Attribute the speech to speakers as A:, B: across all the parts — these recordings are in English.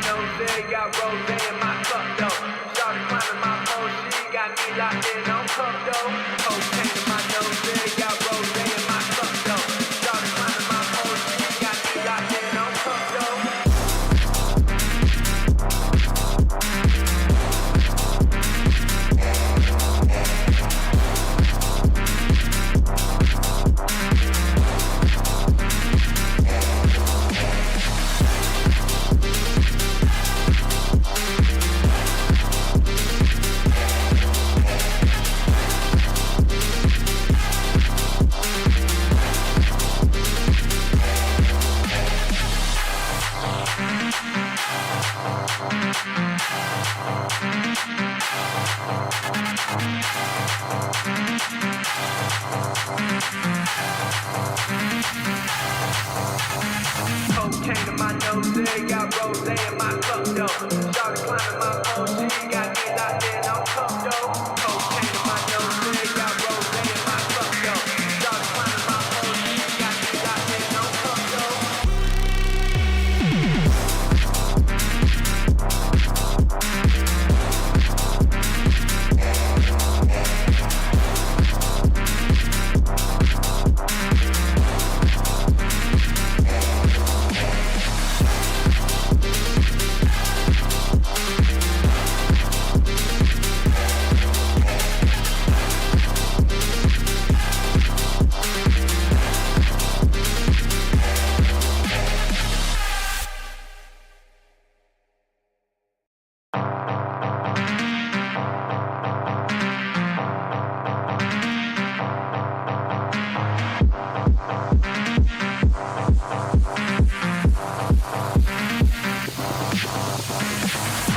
A: nose, got rose in my cup though. Shawty climbing my pole, she got me locked in on cup though. Cocaine in my nose, got rose in my cup though. Shawty climbing my pole, she got me locked in on cup though. Cocaine in my nose, got rose in my cup though. Shawty climbing my pole, she got me locked in on cup though. Cocaine in my nose, got rose in my cup though. Shawty climbing my pole, she got me locked in on cup though.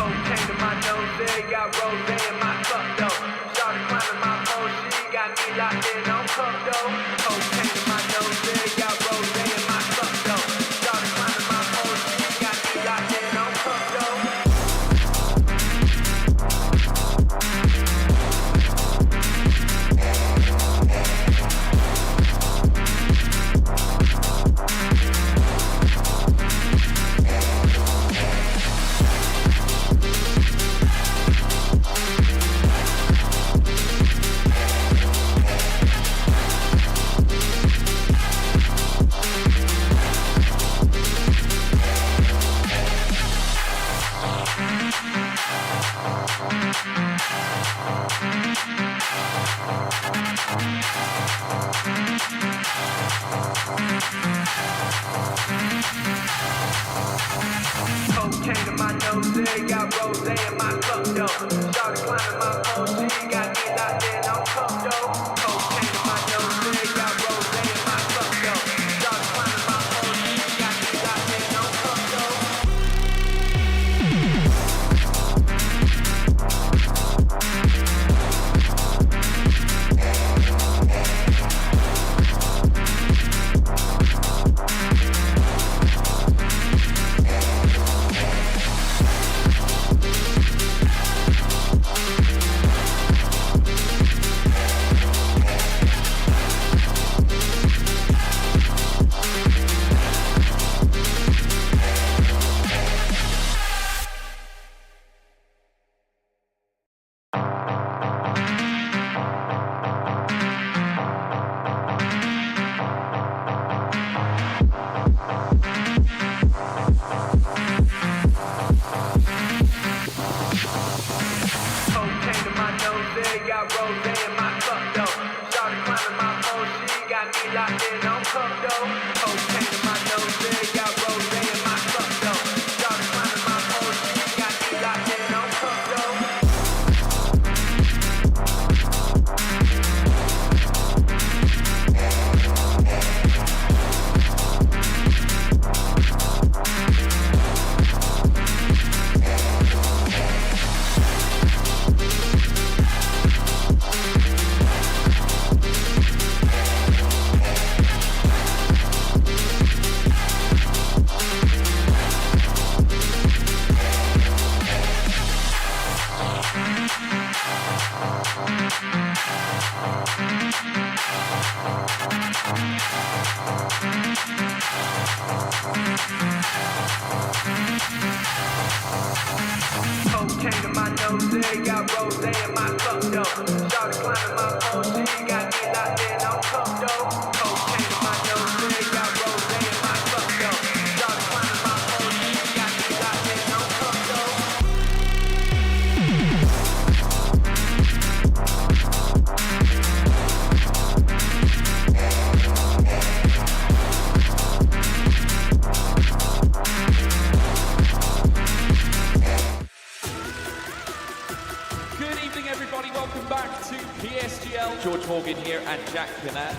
A: Cocaine in my nose, got rose in my cup though. Shawty climbing my pole, she got me locked in on cup though. Cocaine in my nose, got rose in my cup though. Shawty climbing my pole, she got me locked in on cup though. Cocaine in my nose, got rose in my cup though. Shawty climbing my pole, she got me locked in on cup though. Cocaine in my nose, got rose in my cup though. Shawty climbing my pole, she got me locked in on cup though. Cocaine in my nose, yeah, got rose in my cup, though. Started climbing my phone, she got me locked in on cup, though. Cocaine in my nose, yeah, got rose in my cup, though. Started climbing my phone, she got me locked in on cup, though.
B: Good evening, everybody. Welcome back to PSGL. George Morgan here and Jack Pinnett.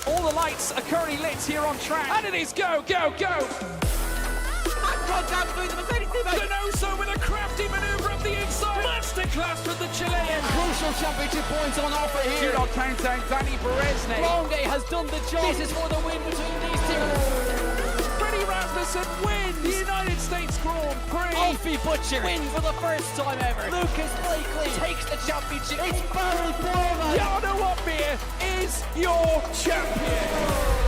B: All the lights are currently lit here on track. And it is go, go, go!
C: Down through the Mercedes teammate.
B: Denoso with a crafty maneuver up the inside. Masterclass from the Chilean.
C: Crucial championship points on offer here.
B: Good on countdown, Danny Berezne.
C: Longe has done the job. This is for the win between these two.
B: Freddie Rasmussen wins the United States Grand Prix.
C: Alfie Butcher wins for the first time ever. Lucas Blakely takes the championship. It's Barry Borman.
B: Jarno Opmeer is your champion.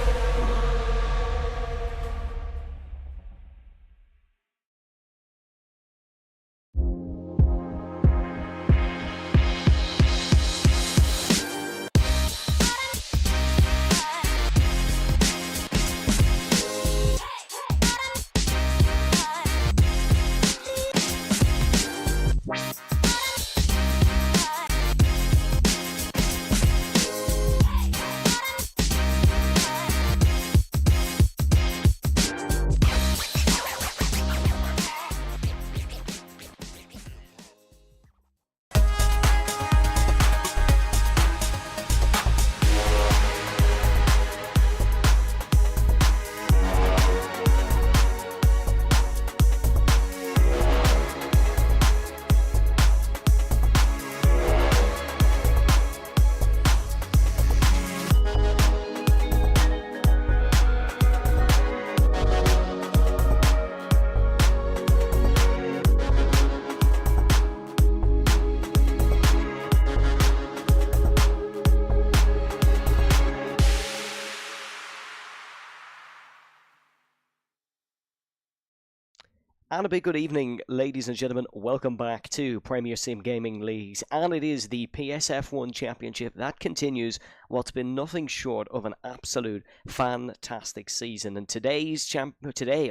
D: And a big good evening, ladies and gentlemen. Welcome back to Premier Sim Gaming Leagues. And it is the PSF1 Championship that continues what's been nothing short of an absolute fantastic season. And today,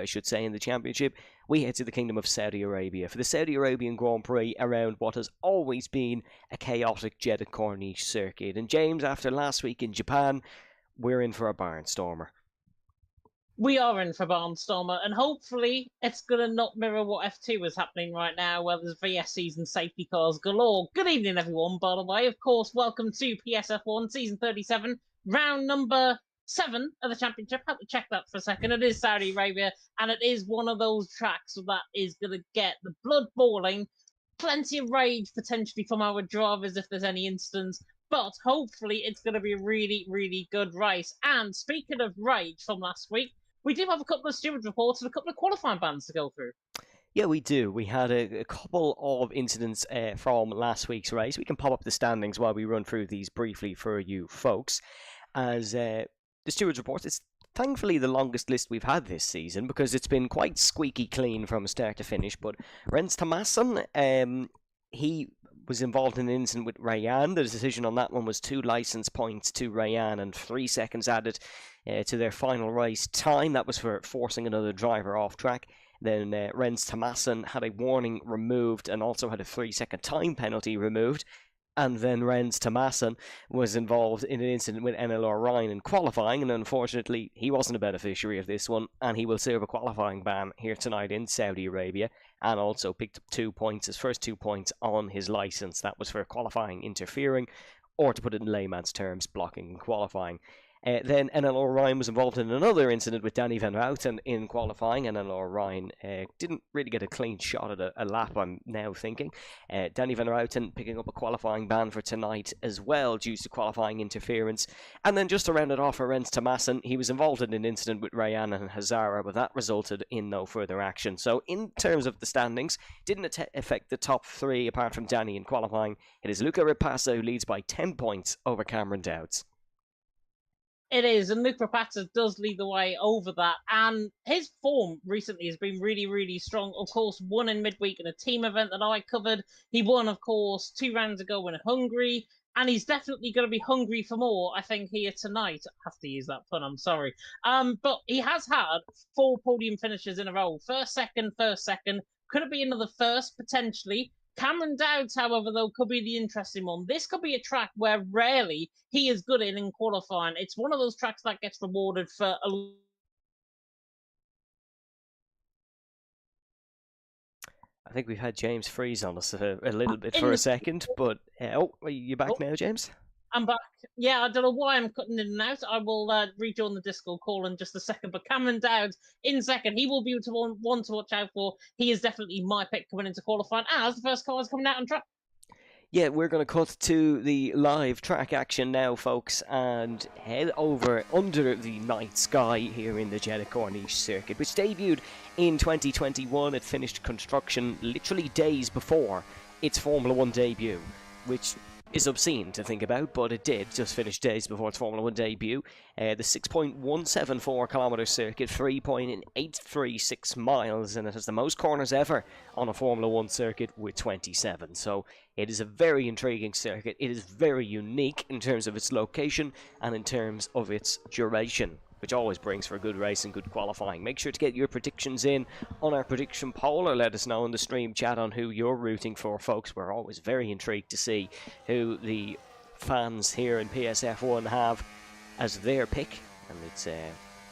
D: I should say, in the championship, we head to the Kingdom of Saudi Arabia for the Saudi Arabian Grand Prix around what has always been a chaotic Jeddah Corniche circuit. And James, after last week in Japan, we're in for a barnstormer.
E: We are in for Barnstormer, and hopefully it's going to not mirror what F2 is happening right now, where there's VSCs and safety cars galore. Good evening, everyone, by the way. Of course, welcome to PSF1, Season 37, round number 7 of the championship. Had to check that for a second. It is Saudi Arabia, and it is one of those tracks that is going to get the blood boiling, plenty of rage potentially from our drivers if there's any instance, but hopefully it's going to be a really, really good race. And speaking of rage from last week, we do have a couple of stewards reports and a couple of qualifying bans to go through.
D: Yeah, we do. We had a couple of incidents from last week's race. We can pop up the standings while we run through these briefly for you folks. As the stewards report, it's thankfully the longest list we've had this season because it's been quite squeaky clean from start to finish. But Rens Thomasson, he was involved in an incident with Rayan. The decision on that one was 2 license points to Rayan and 3 seconds added to their final race time. That was for forcing another driver off track. Then Rens Thomasson had a warning removed and also had a 3-second time penalty removed. And then Rens Thomasson was involved in an incident with NLR Ryan in qualifying, and unfortunately he wasn't a beneficiary of this one, and he will serve a qualifying ban here tonight in Saudi Arabia, and also picked up 2 points, his first 2 points on his licence. That was for qualifying interfering, or to put it in layman's terms, blocking qualifying. Then NLR Ryan was involved in another incident with Danny Van Houten in qualifying. NLR Ryan didn't really get a clean shot at a lap, I'm now thinking. Danny Van Houten picking up a qualifying ban for tonight as well due to qualifying interference. And then just to round it off for Rens Thomasson, he was involved in an incident with Rayan and Hazara, but that resulted in no further action. So in terms of the standings, didn't affect the top 3 apart from Danny in qualifying. It is Luca Ripasso who leads by 10 points over Cameron Dowds.
E: It is, and Luke Rapata does lead the way over that. And his form recently has been really, really strong. Of course, won in midweek in a team event that I covered. He won, of course, 2 rounds ago in Hungary. And he's definitely going to be hungry for more, I think, here tonight. I have to use that pun, I'm sorry. But he has had 4 podium finishes in a row. First, second, first, second. Could it be another first, potentially? Cameron Dowds, however, though, could be the interesting one. This could be a track where rarely he is good in qualifying. It's one of those tracks that gets rewarded for a...
D: I think we've had James freeze on us a little bit for a second, but oh, are you back now, James?
E: I'm back. Yeah, I don't know why I'm cutting in and out. I will rejoin the Discord call in just a second. But Cameron Dowds in second, he will be one to watch out for. He is definitely my pick coming into qualifying as the first car is coming out on track.
D: Yeah, we're going to cut to the live track action now, folks, and head over under the night sky here in the Jeddah Corniche circuit, which debuted in 2021. It finished construction literally days before its Formula 1 debut, which is obscene to think about, but it did just finish days before its Formula 1 debut. The 6.174 kilometre circuit, 3.836 miles, and it has the most corners ever on a Formula 1 circuit with 27. So it is a very intriguing circuit. It is very unique in terms of its location and in terms of its duration, which always brings for a good race and good qualifying. Make sure to get your predictions in on our prediction poll, or let us know in the stream chat on who you're rooting for, folks. We're always very intrigued to see who the fans here in PSF1 have as their pick, and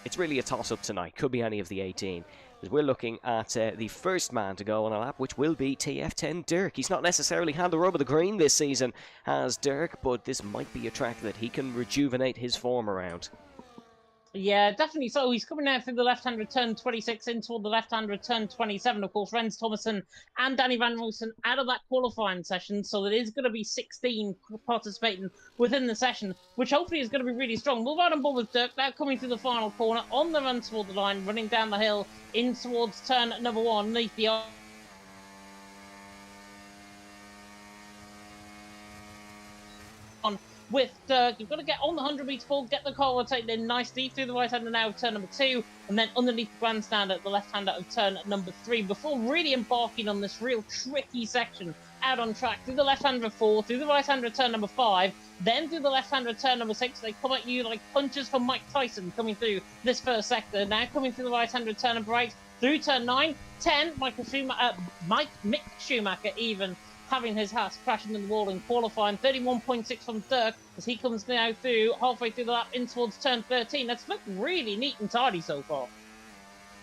D: it's really a toss-up tonight. Could be any of the 18. As we're looking at the first man to go on a lap, which will be TF10 Dirk. He's not necessarily had the rub of the green this season, has Dirk, but this might be a track that he can rejuvenate his form around.
E: Yeah, definitely so. He's coming out through the left-hand return 26 in toward the left-hand return 27. Of course, Rens Thomason and Danny Van Roosen out of that qualifying session, so there is going to be 16 participating within the session, which hopefully is going to be really strong. We'll ride on board with Dirk now coming through the final corner on the run toward the line, running down the hill in towards turn number 1 underneath the with Dirk. You've got to get on the 100-metre ball, get the car rotated in nicely through the right-hander now of turn number 2, and then underneath the grandstand at the left-hander of turn number 3, before really embarking on this real tricky section out on track through the left-hander of 4, through the right-hander of turn number 5, then through the left-hander of turn number 6. They come at you like punches from Mike Tyson coming through this first sector. Now coming through the right-hander of turn number 8, through turn 9, 10, Mick Schumacher even having his house crashing in the wall in qualifying. 31.6 from Dirk as he comes now through, halfway through the lap in towards turn 13. That's looked really neat and tidy so far.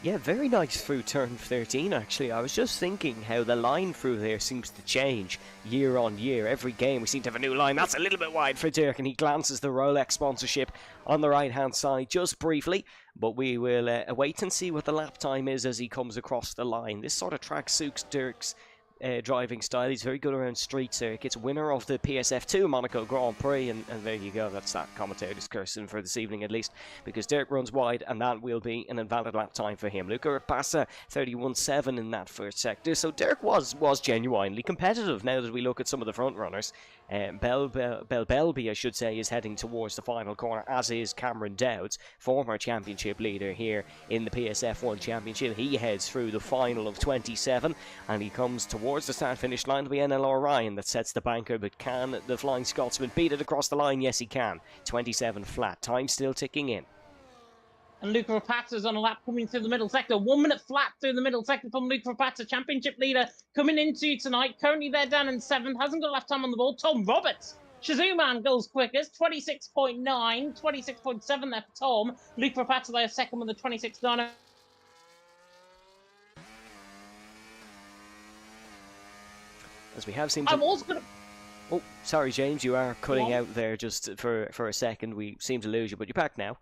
D: Yeah, very nice through turn 13, actually. I was just thinking how the line through there seems to change year on year. Every game we seem to have a new line. That's a little bit wide for Dirk, and he glances the Rolex sponsorship on the right-hand side just briefly. But we will wait and see what the lap time is as he comes across the line. This sort of track suits Dirk's driving style. He's very good around street circuits, winner of the PSF2 Monaco Grand Prix, and there you go, that's that commentator's cursing for this evening at least, because Dirk runs wide and that will be an invalid lap time for him. Luca Rapasa 31.7 in that first sector, so Dirk was genuinely competitive. Now that we look at some of the front runners, Belby, I should say, is heading towards the final corner, as is Cameron Dowds, former championship leader here in the PSF1 Championship. He heads through the final of 27 and he comes towards the start-finish line. To be NLR Ryan that sets the banker, but can the Flying Scotsman beat it across the line? Yes, he can. 27 flat. Time still ticking in.
E: And Luca Rapazza's on a lap coming through the middle sector. 1 minute flat through the middle sector from Luca Rapazza, championship leader coming into tonight. Currently they're down in 7th. Hasn't got a lap time on the board. Tom Roberts, Shazuman goes quickest. 26.9, 26.7 there for Tom. Luca Rapazza there second with a 26.9.
D: As we have seen to...
E: I'm also going to...
D: Oh, sorry, James, you are cutting out there just for a second. We seem to lose you, but you're back now.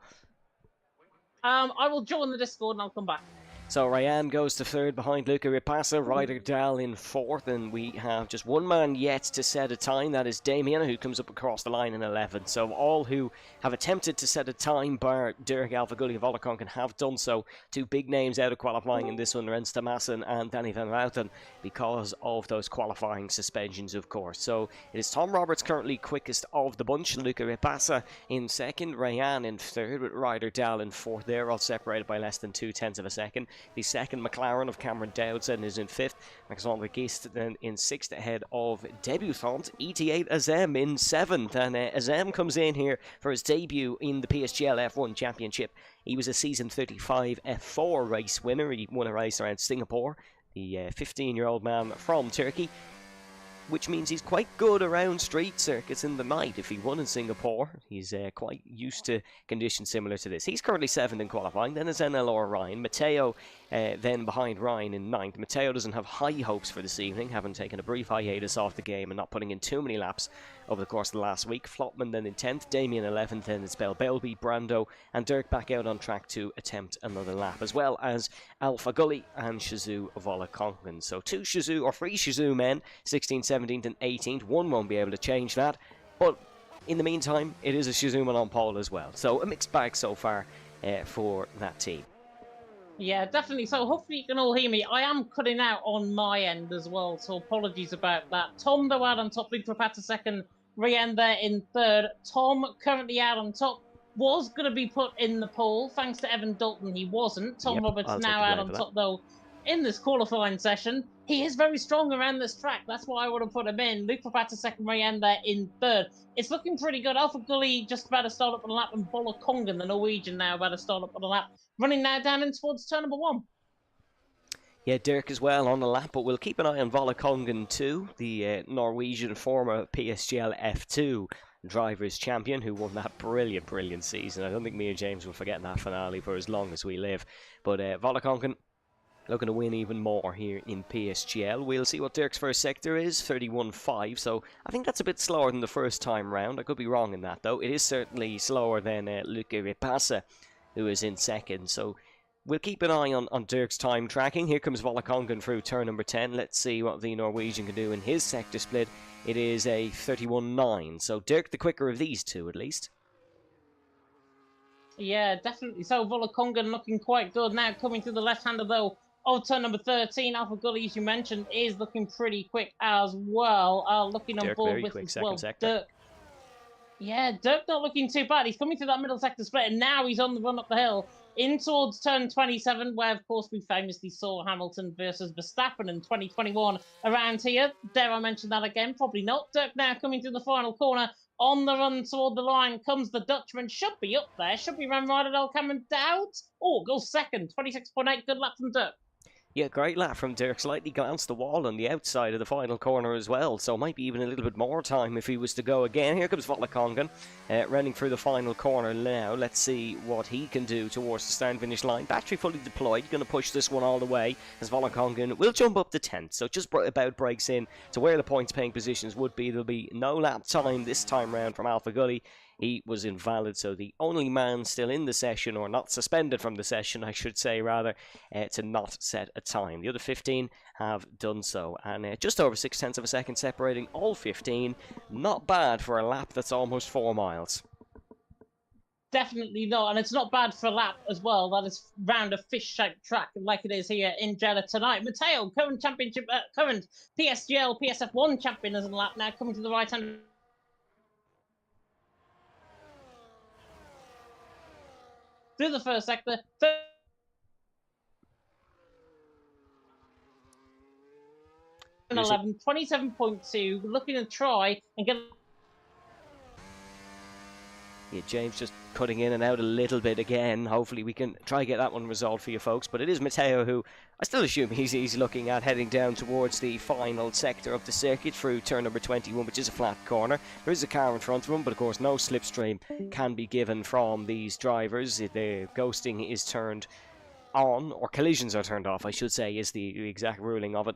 E: I will join the Discord and I'll come back.
D: So Ryan goes to third behind Luca Ripasa, Ryder Dahl in fourth, and we have just one man yet to set a time. That is Damien, who comes up across the line in 11. So all who have attempted to set a time, bar Derek Alfagulli of Olaconcan, have done so. Two big names out of qualifying in this one, Rens Tamassen and Danny Van Wouten, because of those qualifying suspensions, of course. So it is Tom Roberts currently quickest of the bunch, Luca Ripasa in second, Ryan in third, with Ryder Dahl in fourth. They're all separated by less than 0.2 of a second. The second McLaren of Cameron Dowdson is in fifth. Alexander Gist then in sixth, ahead of debutant ET8 Azem in seventh. And Azem comes in here for his debut in the PSGL F1 Championship. He was a season 35 F4 race winner. He won a race around Singapore. The 15-year-old man from Turkey, which means he's quite good around street circuits in the night. If he won in Singapore, he's quite used to conditions similar to this. He's currently 7th in qualifying. Then is NLR Ryan. Matteo then behind Ryan in 9th. Matteo doesn't have high hopes for this evening, having taken a brief hiatus off the game and not putting in too many laps over the course of the last week. Flotman then in 10th, Damien 11th, then it's Belby, Brando and Dirk back out on track to attempt another lap, as well as Alpha Gully and Shazoo of Olaconcan. So three Shazoo men, 16th, 17th and 18th. One won't be able to change that, but in the meantime, it is a Shazoo man on pole as well. So a mixed bag so far for that team.
E: Yeah, definitely. So hopefully you can all hear me. I am cutting out on my end as well, so apologies about that. Tom, though, out on top, Luke Rapata second, Rian there in third. Tom, currently out on top, was going to be put in the pole. Thanks to Evan Dalton, he wasn't. Tom Roberts now out on top, though, in this qualifying session. He is very strong around this track. That's why I would have put him in. Luke Rapata second, Rian there in third. It's looking pretty good. Alpha Gully just about to start up on a lap, and Bolakongan, the Norwegian, now about to start up on a lap. Running now down in towards turn number 1.
D: Yeah, Dirk as well on the lap, but we'll keep an eye on Volakongan too, the Norwegian former PSGL F2 Drivers' Champion, who won that brilliant season. I don't think me and James will forget that finale for as long as we live. But Volakongan looking to win even more here in PSGL. We'll see what Dirk's first sector is, 31.5, so I think that's a bit slower than the first time round. I could be wrong in that, though. It is certainly slower than Luca Ripasa, who is in second, so we'll keep an eye on Dirk's time tracking. Here comes Volakongan through turn number 10. Let's see what the Norwegian can do in his sector split. It is a 31.9, so Dirk the quicker of these two, at least.
E: Yeah, definitely. So Volakongan looking quite good now, coming to the left-hander, though, of turn number 13. Alpha Gully, as you mentioned, is looking pretty quick as well. Looking on board with as well. Dirk. Yeah, Dirk not looking too bad. He's coming to that middle sector split, and now he's on the run up the hill in towards turn 27, where, of course, we famously saw Hamilton versus Verstappen in 2021 around here. Dare I mention that again? Probably not. Dirk now coming to the final corner. On the run toward the line comes the Dutchman. Should be up there. Should be run right at Cameron Dowd. Oh, goes second. 26.8. Good lap from Dirk.
D: Yeah, great lap from Dirk. Slightly glanced the wall on the outside of the final corner as well, so might be even a little bit more time if he was to go again. Here comes Volakongan, running through the final corner now. Let's see what he can do towards the start-finish line. Battery fully deployed, going to push this one all the way, as Volakongan will jump up to 10th, so just about breaks in to where the points-paying positions would be. There'll be no lap time this time round from Alpha Gully. He was invalid, so the only man still in the session, or not suspended from the session, I should say, rather, to not set a time. The other 15 have done so, and just over 0.6 of a second separating all 15. Not bad for a lap that's almost 4 miles.
E: Definitely not, and it's not bad for a lap as well. That is round a fish-shaped track, like it is here in Jeddah tonight. Matteo, current PSGL, PSF1 champion, as a lap now, coming to the right-hand. Through the first sector, 11, 27.2, looking to try and get.
D: Yeah, James just cutting in and out a little bit again. Hopefully we can try and get that one resolved for you folks. But it is Matteo who I still assume he's looking at heading down towards the final sector of the circuit through turn number 21, which is a flat corner. There is a car in front of him, but of course no slipstream can be given from these drivers. The ghosting is turned on, or collisions are turned off, I should say, is the exact ruling of it.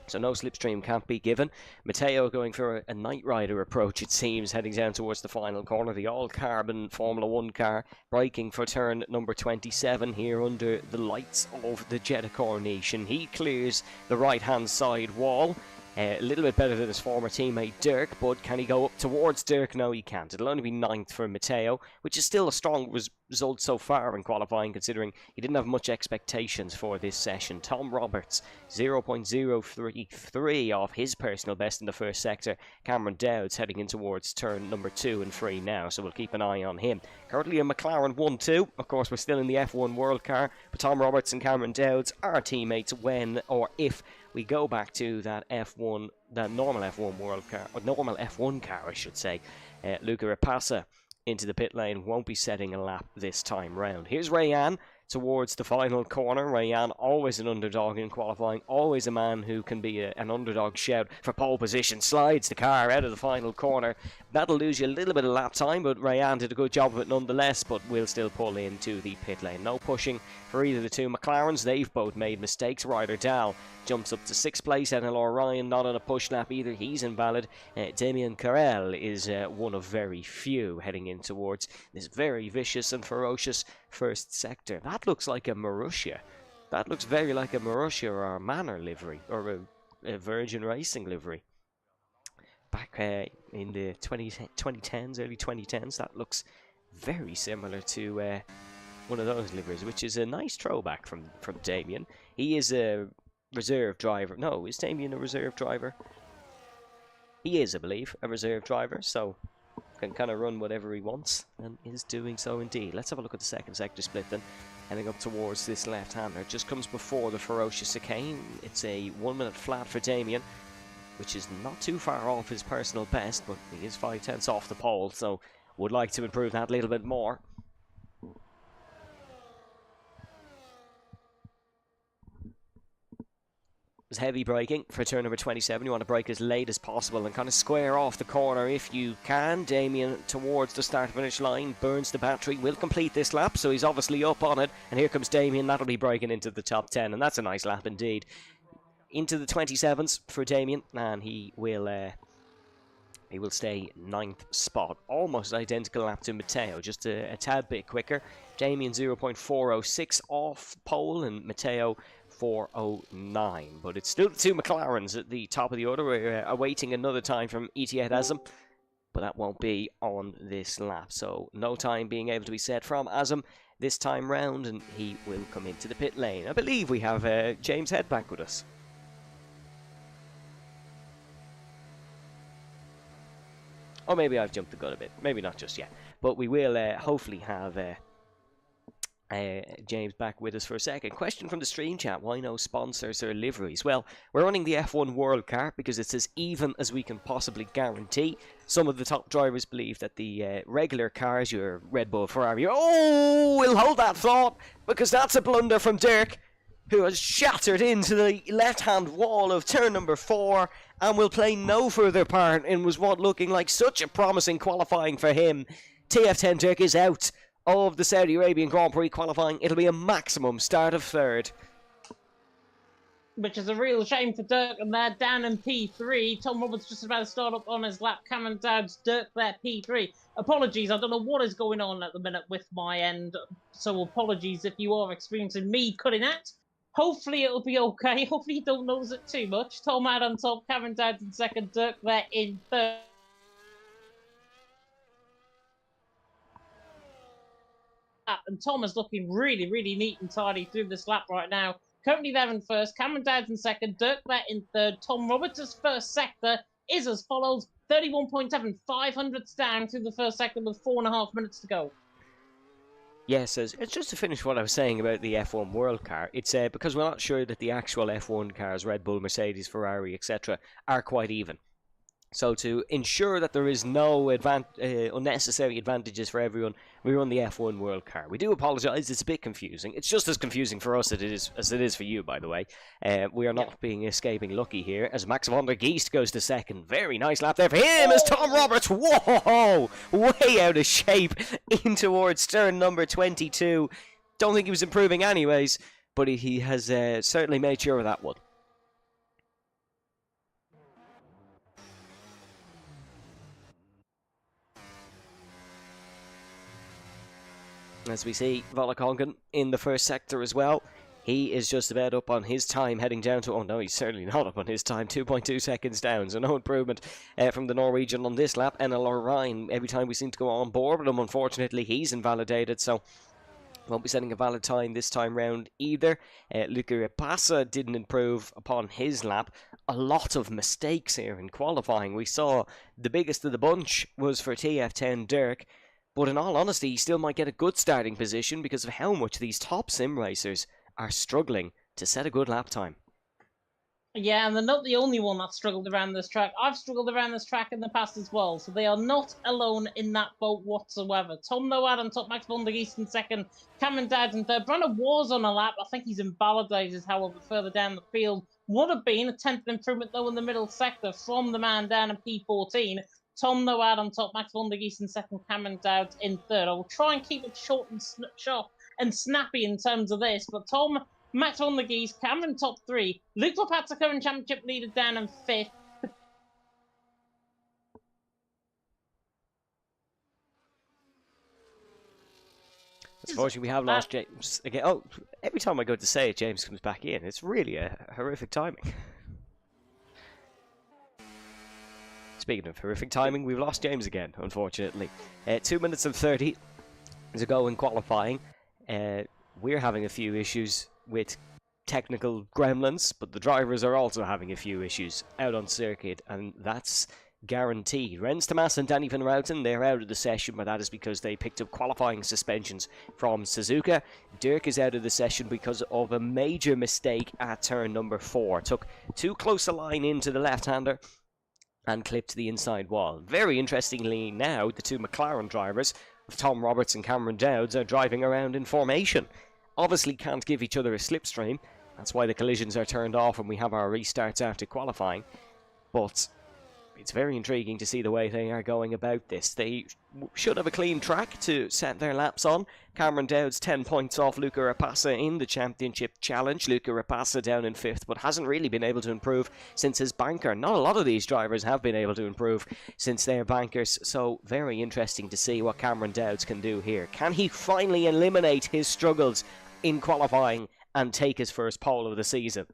D: So no slipstream can't be given. Matteo going for a Knight Rider approach, it seems, heading down towards the final corner. The all-carbon Formula 1 car braking for turn number 27 here under the lights of the Jeddah Coronation. He clears the right-hand side wall. A little bit better than his former teammate Dirk, but can he go up towards Dirk? No, he can't. It'll only be 9th for Matteo, which is still a strong result so far in qualifying, considering he didn't have much expectations for this session. Tom Roberts, 0.033 off his personal best in the first sector. Cameron Dowd's heading in towards turn number 2 and 3 now, so we'll keep an eye on him. Currently a McLaren 1-2. Of course, we're still in the F1 World Car, but Tom Roberts and Cameron Dowds are teammates when or if we go back to that F1, that normal F1 World Car, or normal F1 car, I should say. Luca Rapassa into the pit lane, won't be setting a lap this time round. Here's Rayan towards the final corner. Rayan, always an underdog in qualifying, always a man who can be an underdog shout for pole position. Slides the car out of the final corner. That'll lose you a little bit of lap time, but Rayan did a good job of it nonetheless, but will still pull into the pit lane. No pushing for either of the two McLarens. They've both made mistakes. Ryder Dahl jumps up to 6th place. NLR Ryan not on a push lap either. He's invalid. Damien Carrel is one of very few heading in towards this very vicious and ferocious first sector. That looks like a Marussia. That looks very like a Marussia or a Manor livery, or a Virgin Racing livery. Back in the 2010s, early 2010s, that looks very similar to one of those liveries, which is a nice throwback from Damien. He is a reserve driver. No, is Damien a reserve driver? He is, I believe, a reserve driver, so can kind of run whatever he wants, and is doing so indeed. Let's have a look at the second sector split then. Heading up towards this left-hander. It just comes before the ferocious chicane. It's a 1 minute flat for Damien, which is not too far off his personal best, but he is 5/10 off the pole, so would like to improve that a little bit more. It's heavy braking for turn number 27. You want to brake as late as possible and kind of square off the corner if you can. Damien towards the start-finish line, burns the battery, will complete this lap, so he's obviously up on it. And here comes Damien. That'll be braking into the top 10, and that's a nice lap indeed. Into the 27s for Damien, and he will stay 9th spot. Almost identical lap to Matteo, just a tad bit quicker. Damien 0.406 off pole, and Matteo 409, but it's still the two McLarens at the top of the order. We're awaiting another time from Etihad Azam, but that won't be on this lap, so no time being able to be set from Azam this time round, and he will come into the pit lane. I believe we have James Head back with us. Or maybe I've jumped the gun a bit, maybe not just yet, but we will hopefully have James back with us for a second. Question from the stream chat: why no sponsors or liveries? Well, we're running the F1 World Car because it's as even as we can possibly guarantee. Some of the top drivers believe that the regular cars, your Red Bull, Ferrari, we'll hold that thought, because that's a blunder from Dirk, who has shattered into the left-hand wall of turn number 4 and will play no further part in was what looking like such a promising qualifying for him. TF10 Dirk is out of the Saudi Arabian Grand Prix qualifying. It'll be a maximum start of 3rd.
E: Which is a real shame for Dirk, and they're down in P3. Tom Roberts just about to start up on his lap. Cameron Dowds, Dirk there, P3. Apologies, I don't know what is going on at the minute with my end, so apologies if you are experiencing me cutting out. Hopefully it'll be okay. Hopefully you don't notice it too much. Tom out on top, Cameron Dowds in 2nd, Dirk there in 3rd. And Tom is looking really, really neat and tidy through this lap right now. Currently there in 1st, Cameron Dowds in 2nd, Dirk there in 3rd. Tom Roberts' first sector is as follows: 31.7, 500ths down through the first sector with 4.5 minutes to go.
D: Yes, it's just to finish what I was saying about the F1 World Car. It's because we're not sure that the actual F1 cars, Red Bull, Mercedes, Ferrari, etc., are quite even. So to ensure that there is no unnecessary advantages for everyone, we run the F1 World Car. We do apologise, it's a bit confusing. It's just as confusing for us as it is for you, by the way. We are not escaping lucky here, as Max van der Geest goes to 2nd. Very nice lap there for him as Tom Roberts, whoa, way out of shape in towards turn number 22. Don't think he was improving anyways, but he has certainly made sure of that one. As we see Volakongan in the first sector as well. He is just about up on his time, heading down to... Oh no, he's certainly not up on his time. 2.2 seconds down, so no improvement from the Norwegian on this lap. NLR Ryan, every time we seem to go on board with him, unfortunately, he's invalidated, so won't be setting a valid time this time round either. Luca Repassa didn't improve upon his lap. A lot of mistakes here in qualifying. We saw the biggest of the bunch was for TF10 Dirk, but in all honesty, he still might get a good starting position because of how much these top sim racers are struggling to set a good lap time.
E: Yeah, and they're not the only one that struggled around this track. I've struggled around this track in the past as well, so they are not alone in that boat whatsoever. Tom Noad on top, Max von der Geest in second, Cameron Dowd in third. Brandon was on a lap. I think he's invalidated, however, further down the field. Would have been a 10th improvement, though, in the middle sector from the man down in P14. Tom Noad on top, Max von der Geest in second, Cameron Dowd in third. I will try and keep it short and sharp and snappy in terms of this, but Tom, Max von der Geest, Cameron top 3, Luke Lopat's current championship leader down in 5th.
D: Unfortunately, we have lost James again. Oh, every time I go to say it, James comes back in. It's really a horrific timing. Speaking of horrific timing, we've lost James again, unfortunately. 2 minutes and 30 to go in qualifying. We're having a few issues with technical gremlins, but the drivers are also having a few issues out on circuit, and that's guaranteed. Rens Thomas and Danny Van Routen, they're out of the session, but that is because they picked up qualifying suspensions from Suzuka. Dirk is out of the session because of a major mistake at turn number 4. Took too close a line into the left-hander and clipped the inside wall. Very interestingly now, the two McLaren drivers, Tom Roberts and Cameron Dowds, are driving around in formation. Obviously can't give each other a slipstream. That's why the collisions are turned off and we have our restarts after qualifying. But it's very intriguing to see the way they are going about this. They should have a clean track to set their laps on. Cameron Dowd's 10 points off Luca Rapassa in the championship challenge. Luca Rapassa down in 5th, but hasn't really been able to improve since his banker. Not a lot of these drivers have been able to improve since their bankers, so very interesting to see what Cameron Dowds can do here. Can he finally eliminate his struggles in qualifying and take his first pole of the season?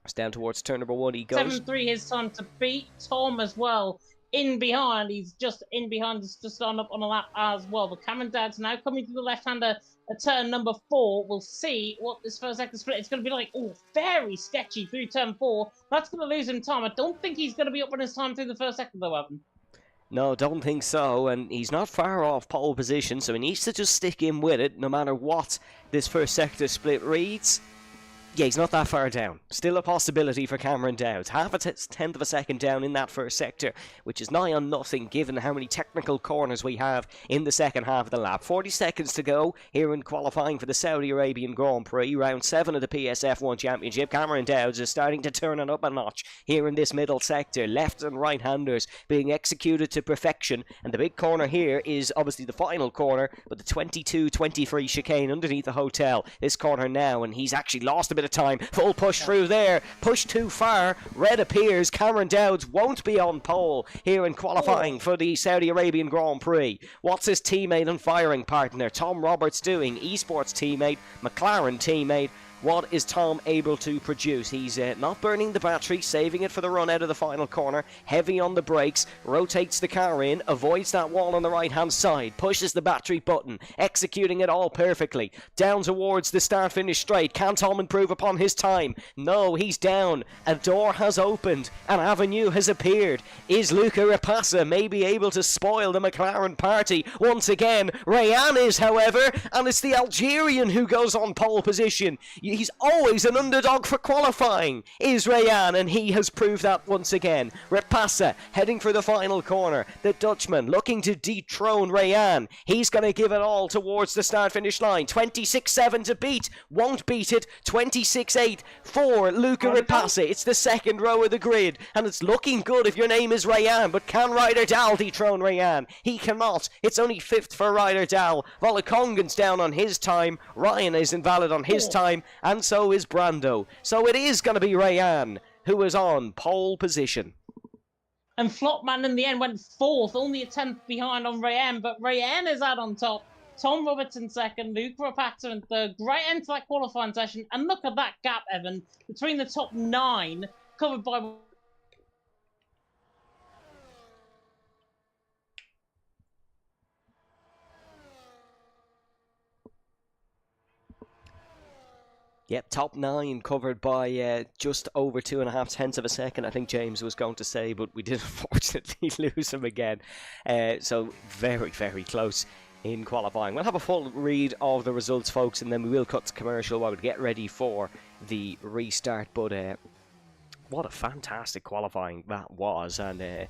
D: It's down towards turn number 1 he goes.
E: 7-3 his time to beat. Tom as well in behind. He's just in behind. He's just on up on a lap as well. But Cameron Dowd's now coming to the left-hander at turn number 4. We'll see what this first sector split is going to be like. Oh, very sketchy through turn 4. That's going to lose him time. I don't think he's going to be up on his time through the first sector though, Evan.
D: No, don't think so, and he's not far off pole position, so he needs to just stick in with it no matter what this first sector split reads. Yeah, he's not that far down. Still a possibility for Cameron Dowds. Half a tenth of a second down in that first sector, which is nigh on nothing given how many technical corners we have in the second half of the lap. 40 seconds to go here in qualifying for the Saudi Arabian Grand Prix. Round 7 of the PSF1 Championship. Cameron Dowds is starting to turn it up a notch here in this middle sector. Left and right-handers being executed to perfection. And the big corner here is obviously the final corner, but the 22-23 chicane underneath the hotel. This corner now, and he's actually lost a bit of time. Full push through there. Push too far. Red appears. Cameron Dowds won't be on pole here in qualifying for the Saudi Arabian Grand Prix. What's his teammate and firing partner? Tom Roberts doing? Esports teammate, McLaren teammate. What is Tom able to produce? He's not burning the battery, saving it for the run out of the final corner. Heavy on the brakes, rotates the car in, avoids that wall on the right-hand side, pushes the battery button, executing it all perfectly. Down towards the start-finish straight. Can Tom improve upon his time? No, he's down. A door has opened. An avenue has appeared. Is Luca Rapassa maybe able to spoil the McLaren party? Once again, Rayan is, however, and it's the Algerian who goes on pole position. He's always an underdog for qualifying, is Rayan, and he has proved that once again. Rapassa heading for the final corner. The Dutchman looking to dethrone Rayan. He's going to give it all towards the start-finish line. 26-7 to beat. Won't beat it. 26-8 for Luca Rapassa. It's the second row of the grid, and it's looking good if your name is Rayan, but can Ryder Dahl dethrone Rayan? He cannot. It's only 5th for Ryder Dahl. Volakongan's down on his time. Ryan is invalid on his time. And so is Brando. So it is going to be Rayan who is on pole position.
E: And Flopman in the end went fourth, only a tenth behind on Rayan, but Rayan is out on top. Tom Roberts in second, Luke Rapata in third. Great end to that qualifying session. And look at that gap, Evan, between the top 9, covered by...
D: Yep, top 9 covered by just over 2.5 tenths of a second, I think James was going to say, but we did unfortunately lose him again. So very, very close in qualifying. We'll have a full read of the results, folks, and then we will cut to commercial while we get ready for the restart. But what a fantastic qualifying that was, and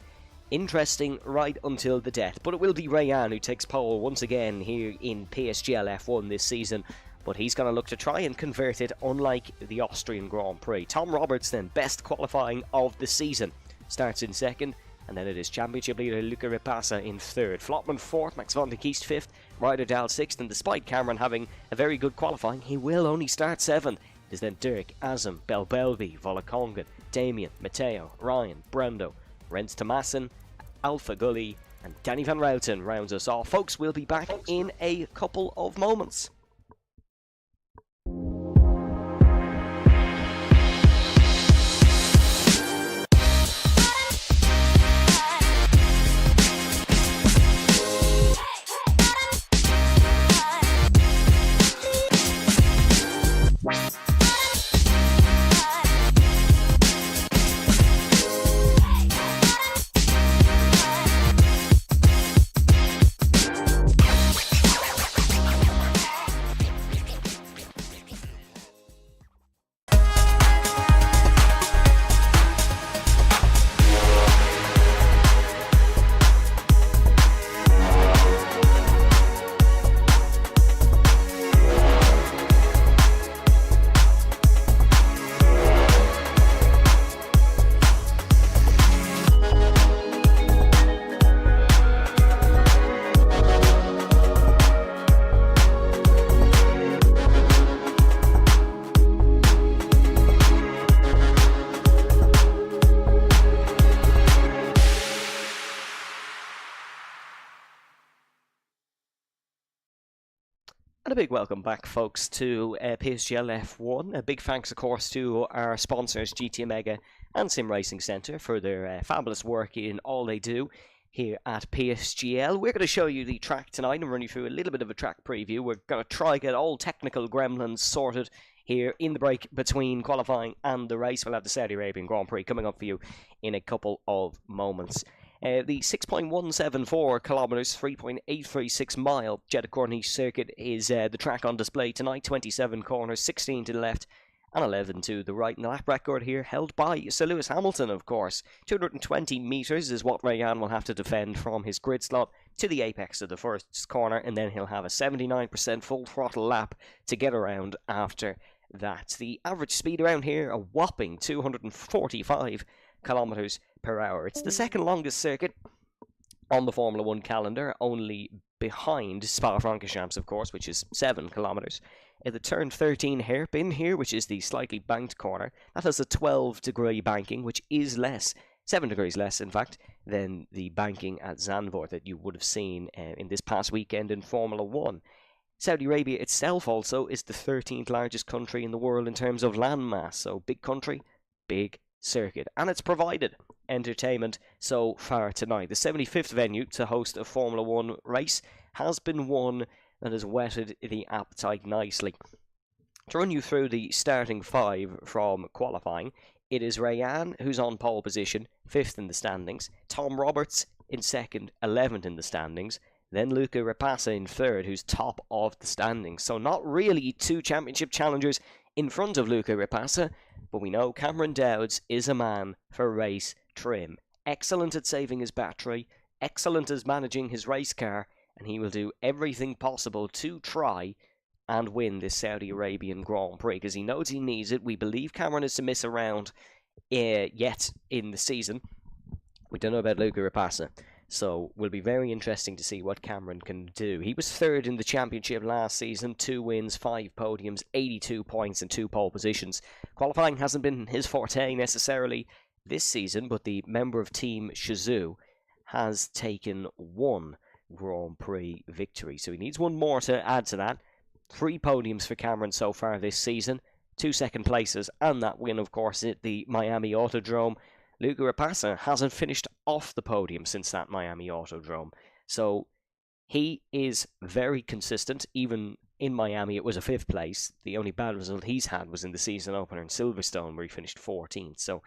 D: interesting right until the death. But it will be Rayan who takes pole once again here in PSGL F1 this season. But he's going to look to try and convert it, unlike the Austrian Grand Prix. Tom Roberts, then, best qualifying of the season, starts in second, and then it is championship leader Luca Rapasa in third. Flopman fourth, Max van der Kiest fifth, Ryder Dahl sixth, and despite Cameron having a very good qualifying, he will only start seventh. It is then Dirk, Azam, Belbelvi, Volakongen, Damien, Matteo, Ryan, Brando, Rens Tomasin, Alpha Gully, and Danny van Routen rounds us off. Folks, we'll be back in a couple of moments. And a big welcome back, folks, to PSGL F1. A big thanks, of course, to our sponsors, GT Omega and Sim Racing Centre, for their fabulous work in all they do here at PSGL. We're going to show you the track tonight and run you through a little bit of a track preview. We're going to try get all technical gremlins sorted here in the break between qualifying and the race. We'll have the Saudi Arabian Grand Prix coming up for you in a couple of moments. The 6.174 kilometres, 3.836 mile Jeddah Corniche circuit is the track on display tonight. 27 corners, 16 to the left and 11 to the right. And the lap record here held by Sir Lewis Hamilton, of course. 220 metres is what Rayan will have to defend from his grid slot to the apex of the first corner, and then he'll have a 79% full throttle lap to get around after that. The average speed around here, a whopping 245 kilometres per hour. It's the second longest circuit on the Formula 1 calendar, only behind Spa-Francorchamps, of course, which is 7 kilometres. The turn 13 hairpin here, which is the slightly banked corner, that has a 12-degree banking, which is less, 7 degrees less, in fact, than the banking at Zandvoort that you would have seen in this past weekend in Formula 1. Saudi Arabia itself also is the 13th largest country in the world in terms of landmass, so big country, big circuit, and it's provided entertainment so far tonight. The 75th venue to host a Formula 1 race has been one that has whetted the appetite nicely. To run you through the starting 5 from qualifying, it is Rayan who's on pole position, 5th in the standings, Tom Roberts in 2nd, 11th in the standings, then Luca Rapasa in 3rd, who's top of the standings. So not really two championship challengers in front of Luca Rapasa, but we know Cameron Dowds is a man for race trim. Excellent at saving his battery, excellent at managing his race car, and he will do everything possible to try and win this Saudi Arabian Grand Prix, because he knows he needs it. We believe Cameron is to miss a round yet in the season. We don't know about Luca Rapasa, so will be very interesting to see what Cameron can do. He was 3rd in the championship last season, 2 wins, 5 podiums, 82 points and 2 pole positions. Qualifying hasn't been his forte necessarily, this season, but the member of Team Shizou has taken 1 Grand Prix victory. So he needs 1 more to add to that. 3 podiums for Cameron so far this season. 2 second places, and that win, of course, at the Miami Autodrome. Luca Rapassa hasn't finished off the podium since that Miami Autodrome. So he is very consistent. Even in Miami, it was a 5th place. The only bad result he's had was in the season opener in Silverstone, where he finished 14th. So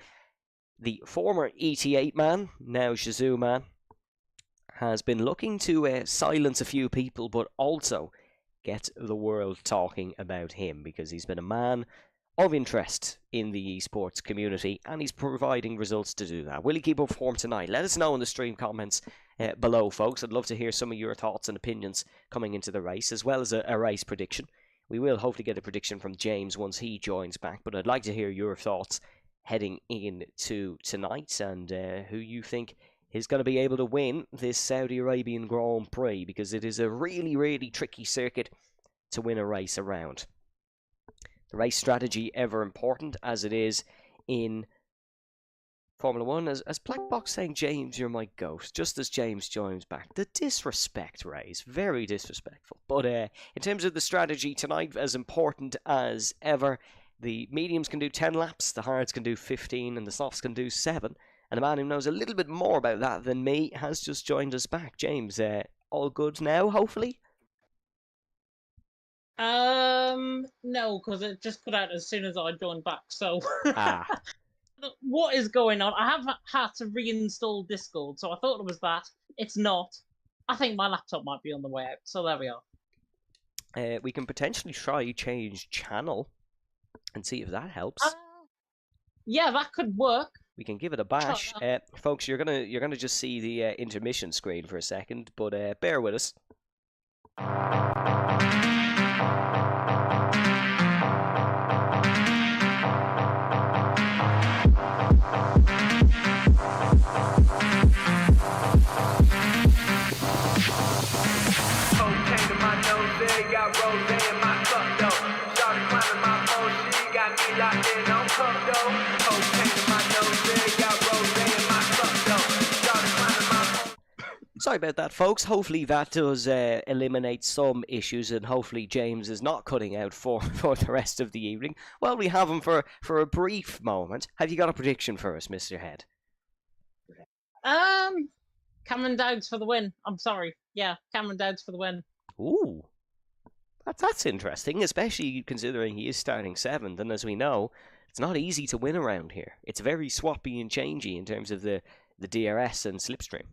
D: the former ET8 man, now Shizou man, has been looking to silence a few people, but also get the world talking about him, because he's been a man of interest in the esports community, and he's providing results to do that. Will he keep up form tonight? Let us know in the stream comments below, folks. I'd love to hear some of your thoughts and opinions coming into the race, as well as a race prediction. We will hopefully get a prediction from James once he joins back, but I'd like to hear your thoughts heading into tonight, and who you think is going to be able to win this Saudi Arabian Grand Prix, because it is a really, really tricky circuit to win a race around. The race strategy ever important, as it is in Formula 1. As Blackbox saying, James, you're my ghost, just as James joins back. The disrespect, Rays, very disrespectful. But in terms of the strategy tonight, as important as ever, the mediums can do 10 laps, the hards can do 15, and the softs can do 7. And a man who knows a little bit more about that than me has just joined us back. James, all good now, hopefully?
E: No, because it just cut out as soon as I joined back, so...
D: Ah.
E: What is going on? I have had to reinstall Discord, so I thought it was that. It's not. I think my laptop might be on the way out, so there we are.
D: We can potentially try change channel and see if that helps.
E: Yeah, that could work.
D: We can give it a bash. Folks, you're gonna just see the intermission screen for a second, but bear with us.
A: Cocaine in my nose, they got rose in my cup, though. Shawty climbing my pole, she got me locked in on cup, though. Cocaine in my nose, they got rose in my cup, though. Shawty climbing my pole.
D: Sorry about that, folks. Hopefully that does eliminate some issues, and hopefully James is not cutting out for the rest of the evening. Well, we have him for a brief moment. Have you got a prediction for us, Mr. Head?
E: Cameron Dowds for the win. I'm sorry. Yeah, Cameron Dowds for the win.
D: Ooh. That's interesting, especially considering he is starting 7th, and as we know, it's not easy to win around here. It's very swappy and changey in terms of the DRS and slipstream.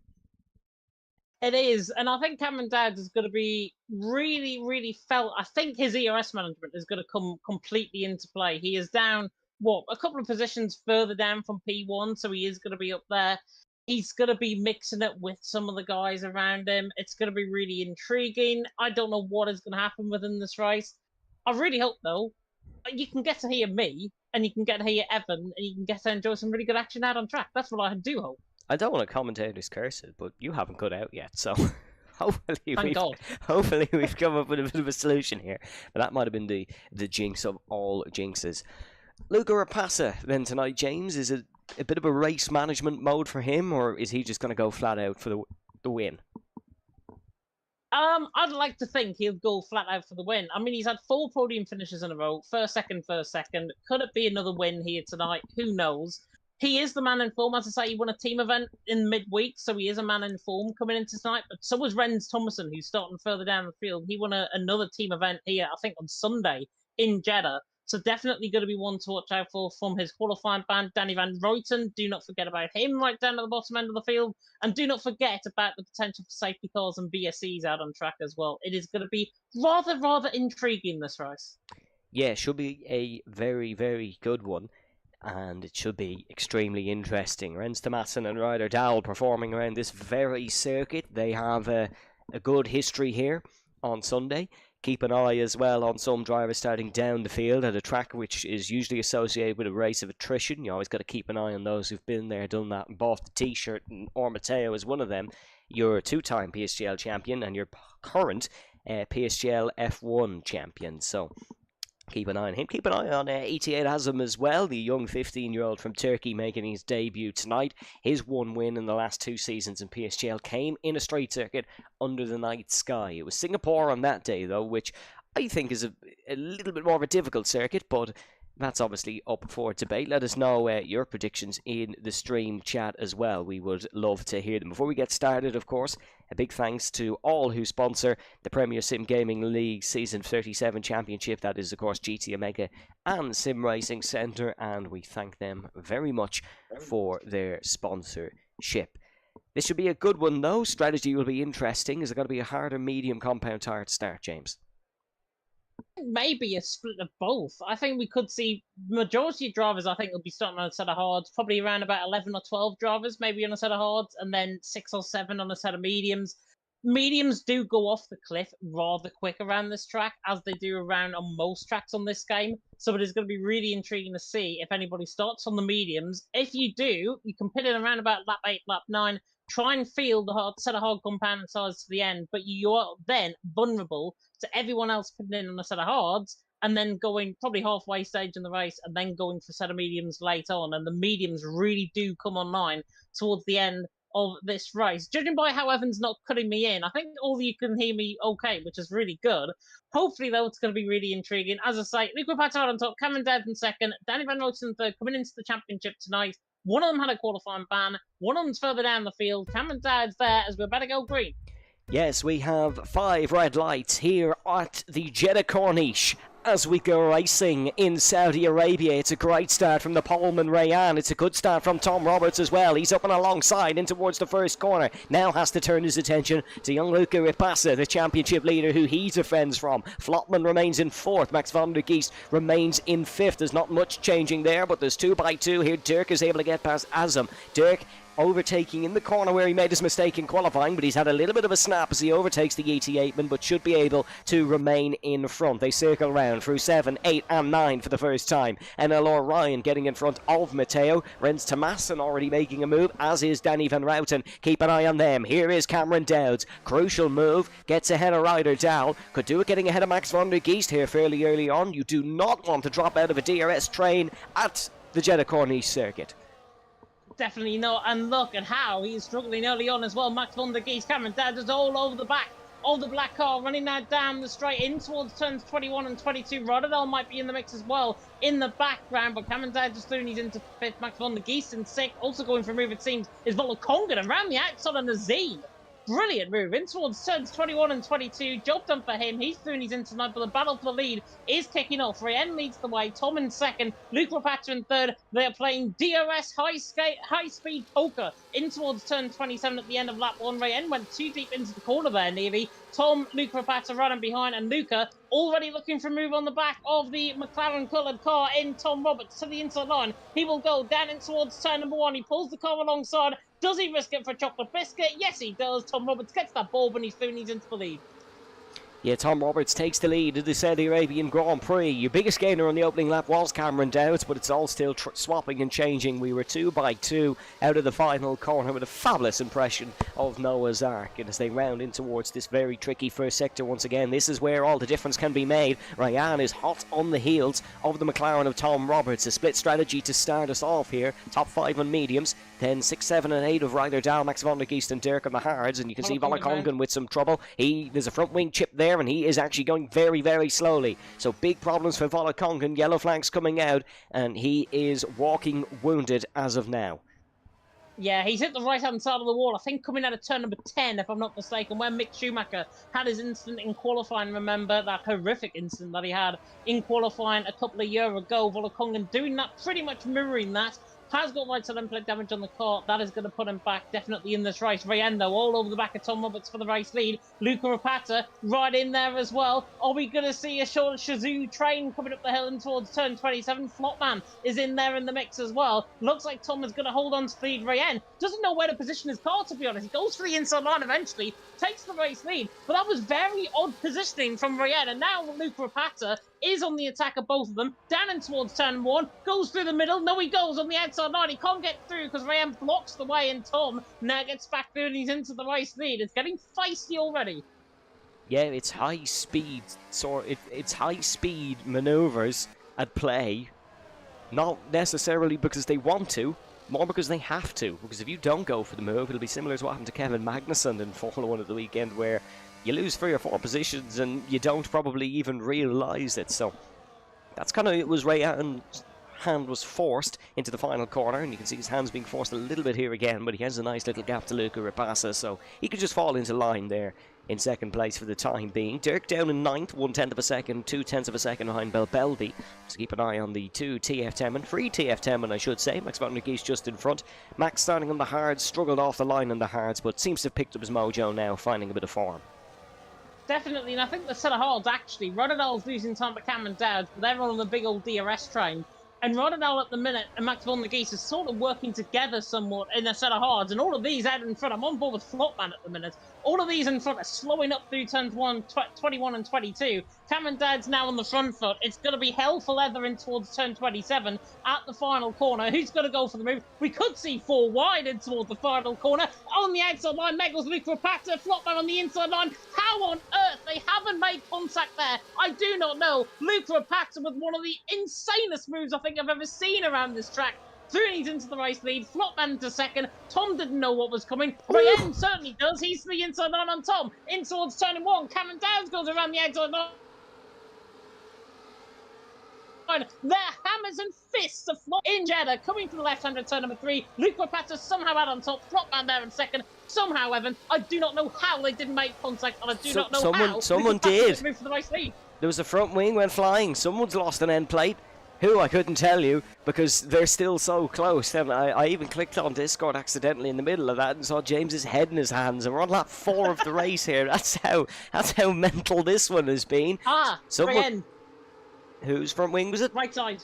E: It is, and I think Cameron Dowds is going to be really, really felt. I think his ERS management is going to come completely into play. He is down, a couple of positions further down from P1, so he is going to be up there. He's going to be mixing it with some of the guys around him. It's going to be really intriguing. I don't know what is going to happen within this race. I really hope, though, you can get to hear me, and you can get to hear Evan, and you can get to enjoy some really good action out on track. That's what I do hope.
D: I don't want to commentate this curse, but you haven't cut out yet, so hopefully we've come up with a bit of a solution here. But that might have been the jinx of all jinxes. Luca Rapassa then tonight, James, is it a bit of a race management mode for him, or is he just going to go flat out for the win?
E: I'd like to think he'll go flat out for the win. I mean, he's had 4 podium finishes in a row. First, second. Could it be another win here tonight? Who knows? He is the man in form. As I say, he won a team event in midweek, so he is a man in form coming into tonight. But so was Renz Thomason, who's starting further down the field. He won another team event here, I think, on Sunday in Jeddah. So definitely going to be one to watch out for from his qualifying band, Danny Van Ruyten. Do not forget about him right down at the bottom end of the field. And do not forget about the potential for safety cars and VSCs out on track as well. It is going to be rather intriguing, this race.
D: Yeah, it should be a very, very good one. And it should be extremely interesting. Renz Thomason and Ryder Dowell performing around this very circuit. They have a good history here on Sunday. Keep an eye as well on some drivers starting down the field at a track which is usually associated with a race of attrition. You always got to keep an eye on those who've been there, done that, and bought the t-shirt. And Mateo is one of them. You're a 2-time PSGL champion and your current PSGL F1 champion. So Keep an eye on him. Keep an eye on 88 Azam as well, the young 15-year-old from Turkey making his debut tonight. His one win in the last 2 seasons in PSGL came in a straight circuit under the night sky. It was Singapore on that day, though, which I think is a little bit more of a difficult circuit, but that's obviously up for debate. Let us know your predictions in the stream chat as well. We would love to hear them. Before we get started, of course, a big thanks to all who sponsor the Premier Sim Gaming League Season 37 Championship. That is, of course, GT Omega and Sim Racing Centre, and we thank them very much for their sponsorship. This should be a good one, though. Strategy will be interesting. Is it going to be a hard or medium compound tire to start, James?
E: Maybe a split of both. I think we could see majority of drivers, I think, will be starting on a set of hards, probably around about 11 or 12 drivers, maybe on a set of hards, and then 6 or 7 on a set of mediums. Mediums do go off the cliff rather quick around this track, as they do around on most tracks on this game. So it is going to be really intriguing to see if anybody starts on the mediums. If you do, you can pit in around about lap 8, lap 9, try and field the set of hard compound sides to the end, but you are then vulnerable to everyone else putting in on a set of hards and then going probably halfway stage in the race and then going for a set of mediums late on. And the mediums really do come online towards the end of this race. Judging by how Evan's not cutting me in, I think all of you can hear me okay, which is really good. Hopefully, though, it's going to be really intriguing. As I say, Luca Pattard on top, Cameron Dowd in second, Danny Van Roten in third, coming into the championship tonight. One of them had a qualifying ban. One of them's further down the field. Cameron Dowd's there as we're about to go green.
D: Yes, we have 5 red lights here at the Jeddah Corniche as we go racing in Saudi Arabia. It's a great start from the poleman Rayan. It's a good start from Tom Roberts as well. He's up and alongside in towards the first corner. Now has to turn his attention to young Luca Ripassa, the championship leader who he defends from. Flotman remains in 4th. Max van der Geest remains in 5th. There's not much changing there, but there's 2 by 2 here. Dirk is able to get past Azam. Dirk overtaking in the corner where he made his mistake in qualifying, but he's had a little bit of a snap as he overtakes the 88man, but should be able to remain in front. They circle round through 7, 8 and 9 for the first time. NLR Ryan getting in front of Matteo. Renz Tomasin already making a move, as is Danny Van Routen. Keep an eye on them. Here is Cameron Dowds. Crucial move. Gets ahead of Ryder Dow. Could do it getting ahead of Max van der Geest here fairly early on. You do not want to drop out of a DRS train at the Jeddah Corniche circuit.
E: Definitely not, and look at how he's struggling early on as well. Max van der Geest, Cameron Dowd is all over the back of the black car, running now down the straight in towards turns 21 and 22. Rotterdam might be in the mix as well in the background, but Cameron Dowd just through, he's into 5th. Max van der Geest in 6th. Also going for a move, it seems, is Volokongan around the outside of Nazim. Brilliant move in towards turns 21 and 22. Job done for him. He's through and he's into tonight, but the battle for the lead is kicking off. Rayen leads the way. Tom in 2nd. Luke Rapata in 3rd. They are playing DRS high-speed poker in towards turn 27 at the end of lap 1. Rayen went too deep into the corner there, nearly. Tom, Luke Rapata running behind, and Luca already looking for a move on the back of the McLaren-coloured car in Tom Roberts to the inside line. He will go down in towards turn number 1. He pulls the car alongside. Does he risk it for a chocolate biscuit? Yes, he does. Tom Roberts gets that ball when he's through and he's into the lead. Yeah,
D: Tom Roberts takes the lead in the Saudi Arabian Grand Prix. Your biggest gainer on the opening lap was Cameron Dowds, but it's all still swapping and changing. We were 2 by 2 out of the final corner with a fabulous impression of Noah's Ark. And as they round in towards this very tricky first sector once again, this is where all the difference can be made. Ryan is hot on the heels of the McLaren of Tom Roberts. A split strategy to start us off here. Top 5 on mediums, then 6, 7 and 8 of Ryder Dow, Max van der Geest and Dirk on the hards. And you can see Volokongan with some trouble. There's a front wing chip there, and he is actually going very, very slowly. So big problems for Volokongan. Yellow flags coming out, and he is walking wounded as of now.
E: Yeah, he's hit the right-hand side of the wall, I think coming out of turn number 10, if I'm not mistaken, where Mick Schumacher had his incident in qualifying. Remember that horrific incident that he had in qualifying a couple of years ago. Volokongan doing that, pretty much mirroring that. Has got right side plate damage on the car. That is going to put him back definitely in this race. Rayendo all over the back of Tom Roberts for the race lead. Luca Rapata right in there as well. Are we going to see a short Shazoo train coming up the hill and towards turn 27? Flotman is in there in the mix as well. Looks like Tom is going to hold on to the lead. Rayen doesn't know where to position his car, to be honest. He goes for the inside line eventually, takes the race lead, but that was very odd positioning from Rayen. And now Luca Rapata is on the attack of both of them. Down in towards turn 1, goes through the middle. No, he goes on the outside line. He can't get through because Rayen blocks the way, and Tom now gets back through and he's into the race lead. It's getting feisty already.
D: Yeah, it's high speed, it's high speed maneuvers at play, not necessarily because they want to, more because they have to. Because if you don't go for the move, it'll be similar to what happened to Kevin Magnussen in Formula 1 at the weekend, where you lose 3 or 4 positions and you don't probably even realise it. So that's kind of, it was Rayan's hand was forced into the final corner, and you can see his hand's being forced a little bit here again, but he has a nice little gap to Luca Rapassa, so he could just fall into line there in second place for the time being. Dirk down in 9th, 1/10 of a second, 2/10 of a second behind Belbelby. So keep an eye on the 2 TF10 and 3 TF10, I should say. Max van der Geest just in front. Max starting on the hards, struggled off the line on the hards, but seems to have picked up his mojo now, finding a bit of form.
E: Definitely, and I think the set of hards actually, Rotterdam's losing time to Cameron Dowd, but they're on the big old DRS train. And Rotterdam at the minute and Max van der Geest is sort of working together somewhat in a set of hards, and all of these out in front, I'm on board with Flopman at the minute, all of these in front are slowing up through turns 21 and 22. Cameron Dowd's now on the front foot. It's going to be hell for leather in towards turn 27 at the final corner. Who's going to go for the move? We could see 4 wide in towards the final corner. On the outside line, Megals, Luke Rapata, Flopman on the inside line. How on earth they haven't made contact there? I do not know. Luke Rapata with one of the insanest moves I think I've ever seen around this track. Throonies into the race lead, Flopman into second. Tom didn't know what was coming. Rayen certainly does. He's the inside line on Tom. In towards turn 1. Cameron Dowds goes around the outside line. Their hammers and fists of Flop in Jeddah, coming from the left-hander turn number 3. Luke Rapata somehow out on top. Flopman there in second. Somehow, Evan, I do not know how they didn't make contact, and I do not know how
D: someone did.
E: Move for the race lead.
D: There was a front wing went flying. Someone's lost an end plate. Who, I couldn't tell you, because they're still so close. And I even clicked on Discord accidentally in the middle of that and saw James's head in his hands, and we're on lap 4 of the race here. That's how mental this one has been.
E: Rayen.
D: Whose front wing was it?
E: Right side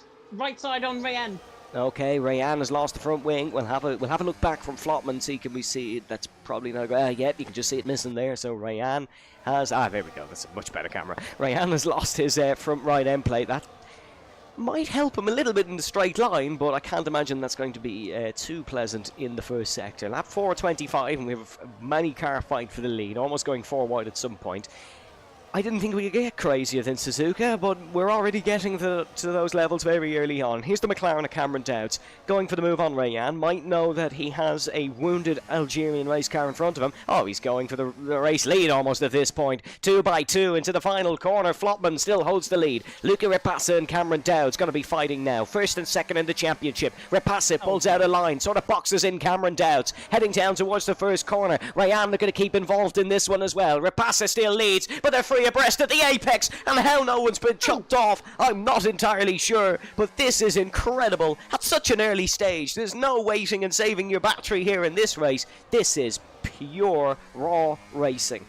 E: on Rayen.
D: Okay, Rayan has lost the front wing. We'll have a look back from Flopman. See, can we see it? That's probably not. Yep, you can just see it missing there. So Rayan has. There we go. That's a much better camera. Rayan has lost his front right end plate. That might help him a little bit in the straight line, but I can't imagine that's going to be too pleasant in the first sector. Lap 4:25, and we have a many car fight for the lead, almost going 4 wide at some point. I didn't think we could get crazier than Suzuka, but we're already getting to those levels very early on. Here's the McLaren of Cameron Dowds, going for the move on Rayan. Might know that he has a wounded Algerian race car in front of him. Oh, he's going for the race lead almost at this point. 2 by 2 into the final corner. Flopman still holds the lead. Luca Rapassa and Cameron Dowds going to be fighting now. First and second in the championship. Rapassa pulls out a line, sort of boxes in Cameron Dowds, heading down towards the first corner. Rayan looking to keep involved in this one as well. Rapassa still leads, but they're free abreast at the apex, and how no one's been chopped off, I'm not entirely sure, but this is incredible at such an early stage. There's no waiting and saving your battery here in this race. This is pure raw racing.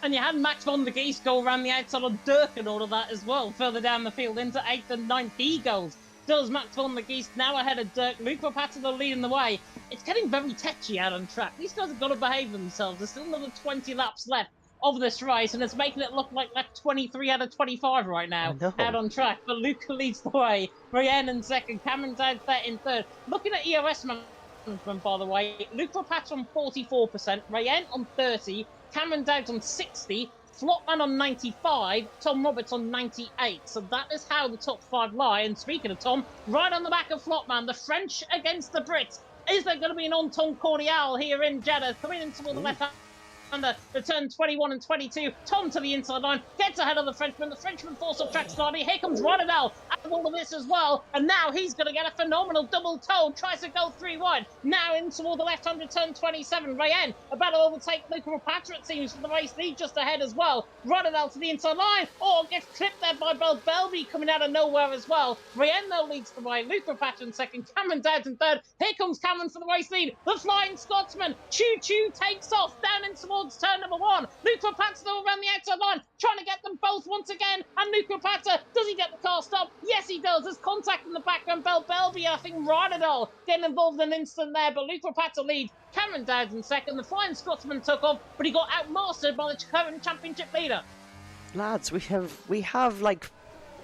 E: And you had Max van der Geest go around the outside of Dirk and all of that as well, further down the field into 8th and 9th he goes. Does Max van der Geest now ahead of Dirk. Luke Rapata the leading the way. It's getting very tetchy out on track. These guys have got to behave themselves. There's still another 20 laps left of this race, and it's making it look like lap 23 out of 25 right now out on track. But Luca leads the way. Rayen in second. Cameron Dowd there in third. Looking at ERS management, by the way, Luke Rapata on 44%, Rayen on 30%, Cameron Dowd on 60%, Flopman on 95%, Tom Roberts on 98%. So that is how the top 5 lie. And speaking of Tom, right on the back of Flopman, the French against the Brits. Is there going to be an entente cordiale here in Jeddah? Coming in toward the left hand. Under the turn 21 and 22, Tom to the inside line, gets ahead of the Frenchman. The Frenchman forced off track slightly. Here comes Rotterdam out of all of this as well, and now he's going to get a phenomenal double toe. Tries to go 3 wide. Now in toward the left-hander turn 27. Rayen about to overtake Luca Rapata, it seems, for the race lead just ahead as well. Rotterdam to the inside line. Oh, gets clipped there by Belbelby coming out of nowhere as well. Rayen though leads the way. Luca Rapata in second. Cameron Dowd in third. Here comes Cameron for the race lead. The Flying Scotsman. Choo Choo takes off down in towards turn number 1. Luke Rapata though around the outside line, trying to get them both once again. And Luke Rapata, does he get the car stopped? Yes, he does. There's contact in the background. Belbelby, I think Rodadol getting involved in an instant there, but Luke Rapata leads. Cameron Dowd in second. The Flying Scotsman took off, but he got outmastered by the current championship leader.
D: Lads, we have like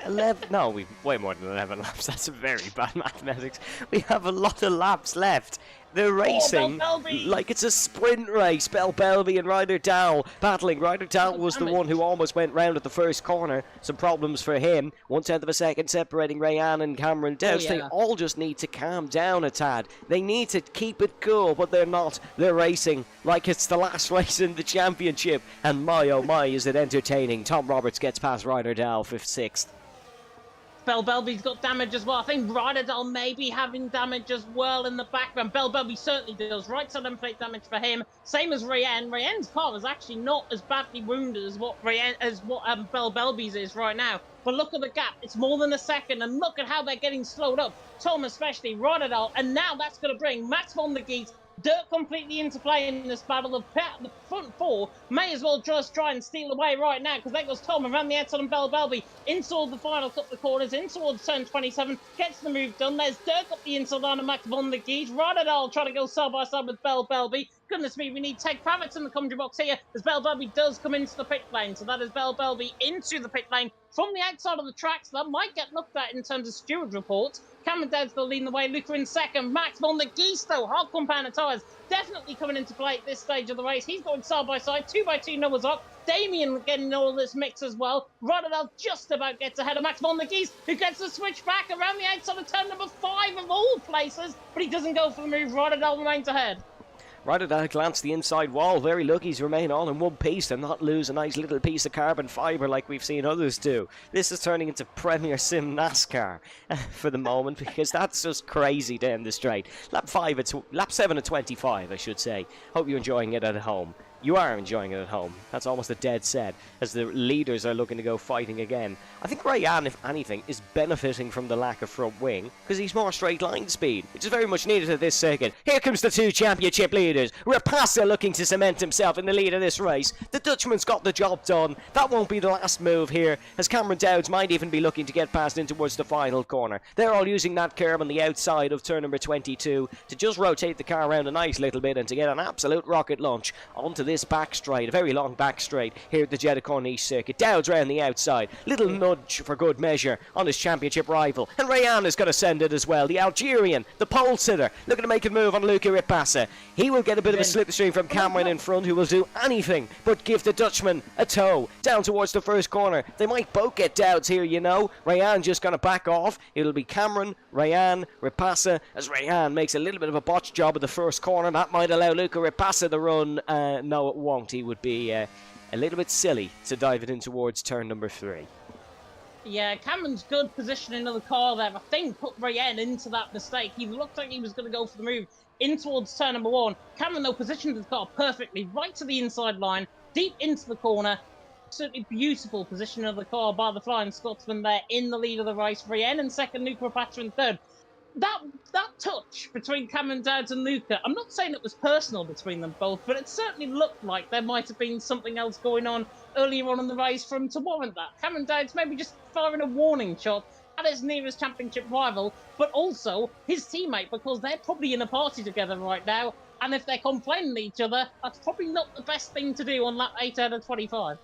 D: 11. No, we've way more than 11 laps. That's very bad mathematics. We have a lot of laps left, They're racing
E: Belbelby.
D: like it's a sprint race. Belbelby and Ryder Dow battling. Ryder Dow was the one who almost went round at the first corner. Some problems for him. 1/10 of a second separating Rayan and Cameron Dowds. They all just need to calm down a tad. They need to keep it cool, but they're not. They're racing like it's the last race in the championship. And my oh my, is it entertaining. Tom Roberts gets past Ryder Dow 5th, 6th.
E: Belbelby's got damage as well. I think Ryderdale may be having damage as well in the background. Belbelby certainly does. Right side end plate damage for him. Same as Rayan. Rayan's car is actually not as badly wounded as what Belbelby's is right now. But look at the gap. It's more than a second. And look at how they're getting slowed up. Tom especially, Ryderdale. And now that's going to bring Max von der Geest Dirt completely into play in this battle. The front four may as well just try and steal away right now, because there goes Tom around the outside and Belbelby in towards the final couple of corners, in towards turn 27, gets the move done. There's Dirk up the inside line of Max von der Geest. Ryderdale trying to go side by side with Belbelby. Goodness me, we need Ted Kravitz in the commentary box here as Belbelby does come into the pit lane. So that is Belbelby into the pit lane from the outside of the track. So that might get looked at in terms of steward reports. Cameron Dowd's still leading the way. Luca in second. Max von der Geest, though, hard compound tyres, definitely coming into play at this stage of the race. He's going side by side, 2x2 Noah's Ark. Damien getting all this mix as well. Ryderdale just about gets ahead of Max von der Geest, who gets the switch back around the outside of turn number 5 of all places, but he doesn't go for the move. Ryderdale remains ahead.
D: Ryderdale glanced the inside wall. Very lucky to remain all in one piece and not lose a nice little piece of carbon fibre like we've seen others do. This is turning into Premier Sim NASCAR for the moment, because that's just crazy down the straight. Lap 7 at 25, I should say. Hope you're enjoying it at home. You are enjoying it at home. That's almost a dead set, as the leaders are looking to go fighting again. I think Rayan, if anything, is benefiting from the lack of front wing, because he's more straight line speed, which is very much needed at this second. Here comes the two championship leaders. Rapasa looking to cement himself in the lead of this race. The Dutchman's got the job done. That won't be the last move here, as Cameron Dowds might even be looking to get past in towards the final corner. They're all using that curb on the outside of turn number 22 to just rotate the car around a nice little bit and to get an absolute rocket launch onto this back straight, a very long back straight here at the Jeddah Corniche circuit. Dowds round the outside, little nudge for good measure on his championship rival, and Rayan is going to send it as well. The Algerian, the pole sitter, looking to make a move on Luca Ripasa. He will get a bit of a slipstream from Cameron in front, who will do anything but give the Dutchman a tow down towards the first corner. They might both get Dowds here, you know. Rayan just going to back off. It'll be Cameron, Rayan, Ripasa, as Rayan makes a little bit of a botch job at the first corner. That might allow Luca Ripasa the run. No, it won't. He would be a little bit silly to dive it in towards turn number 3.
E: Yeah, Cameron's good positioning of the car there, I think, put Rayan into that mistake. He looked like he was going to go for the move in towards turn number 1. Cameron, though, positioned the car perfectly, right to the inside line, deep into the corner. Absolutely beautiful position of the car by the Flying Scotsman there in the lead of the race. Rayan in second, Luca Rapata in third. That touch between Cameron Dowds and Luca, I'm not saying it was personal between them both, but it certainly looked like there might have been something else going on earlier on in the race for him to warrant that. Cameron Dowds maybe just firing a warning shot at his nearest championship rival, but also his teammate, because they're probably in a party together right now, and if they're complaining to each other, that's probably not the best thing to do on lap 8 out of 25.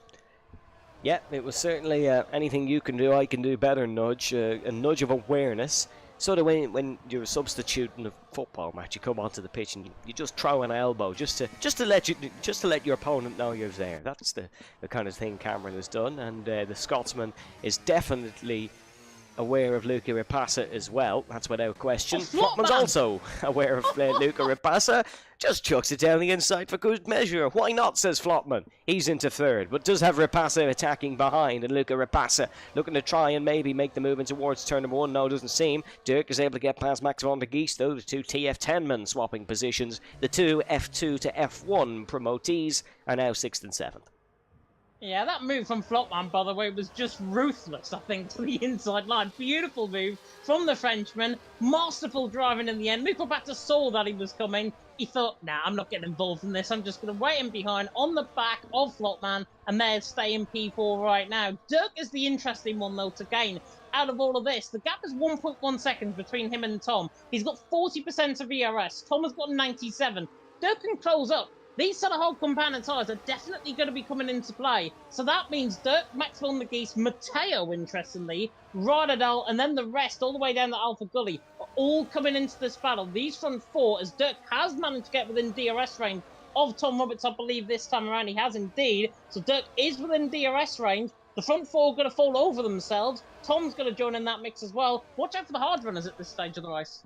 D: Yeah, it was certainly anything you can do, I can do better nudge, a nudge of awareness. Sort of when you're a substitute in a football match, you come onto the pitch and you just throw an elbow just to let your opponent know you're there. That's the kind of thing Cameron has done, and the Scotsman is definitely aware of Luca Ripasa as well. That's without question. Flotman's also aware of Luca Ripasa. Just chucks it down the inside for good measure. Why not, says Flotman. He's into third, but does have Ripasa attacking behind, and Luca Ripasa looking to try and maybe make the move in towards turn number 1. No, doesn't seem. Dirk is able to get past Max von der Geest, though. The two TF10 men swapping positions. The two F2 to F1 promotees are now 6th and 7th.
E: Yeah, that move from Flotman, by the way, was just ruthless, I think, to the inside line. Beautiful move from the Frenchman. Masterful driving in the end. Luca Rapata saw that he was coming. He thought, nah, I'm not getting involved in this. I'm just going to wait him behind on the back of Flotman, and they're staying P4 right now. Dirk is the interesting one, though, to gain out of all of this. The gap is 1.1 seconds between him and Tom. He's got 40% of ERS. Tom has got 97. Dirk can close up. These sort of whole compound tyres are definitely going to be coming into play. So that means Dirk, Max von der Geest, Matteo, interestingly, Ryderdale, and then the rest all the way down the Alpha Gully are all coming into this battle. These front four, as Dirk has managed to get within DRS range of Tom Roberts, I believe this time around he has indeed. So Dirk is within DRS range. The front four are going to fall over themselves. Tom's going to join in that mix as well. Watch out for the hard runners at this stage of the race.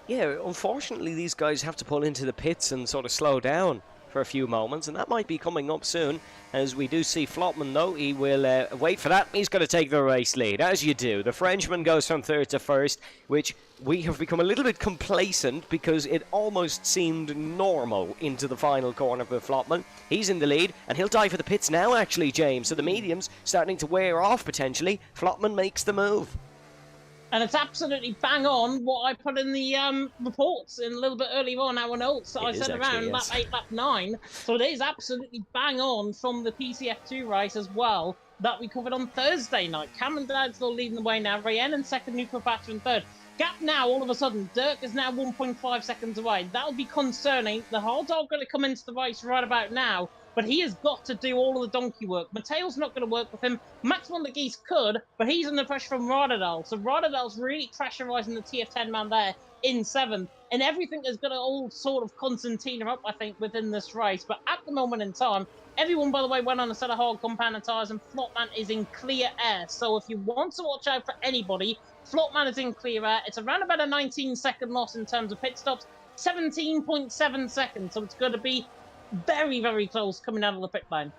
D: Yeah, unfortunately, these guys have to pull into the pits and sort of slow down for a few moments, and that might be coming up soon, as we do see Flotman, though. He will wait for that. He's going to take the race lead, as you do. The Frenchman goes from third to first, which we have become a little bit complacent because it almost seemed normal into the final corner for Flotman. He's in the lead, and he'll die for the pits now, actually, James. So the medium's starting to wear off, potentially. Flotman makes the move.
E: And it's absolutely bang on what I put in the reports in a little bit earlier on our notes. I said around lap 8, lap 9. So it is absolutely bang on from the PCF2 race as well that we covered on Thursday night. Cameron Dowd still leading the way now. Rayen in second, Nuclear Patcher in third. Gap now, all of a sudden, Dirk is now 1.5 seconds away. That'll be concerning. The hard dog going to come into the race right about now, but he has got to do all of the donkey work. Mateo's not going to work with him. Max von der Geest could, but he's under pressure from Rotterdam. So Rotterdam's really pressurising the TF10 man there in 7th. And everything is going to all sort of concertina up, I think, within this race. But at the moment in time, everyone, by the way, went on a set of hard compound tyres, and Flotman is in clear air. So if you want to watch out for anybody, Flotman is in clear air. It's around about a 19-second loss in terms of pit stops. 17.7 seconds. So it's going to be very, very close coming out of the pit lane.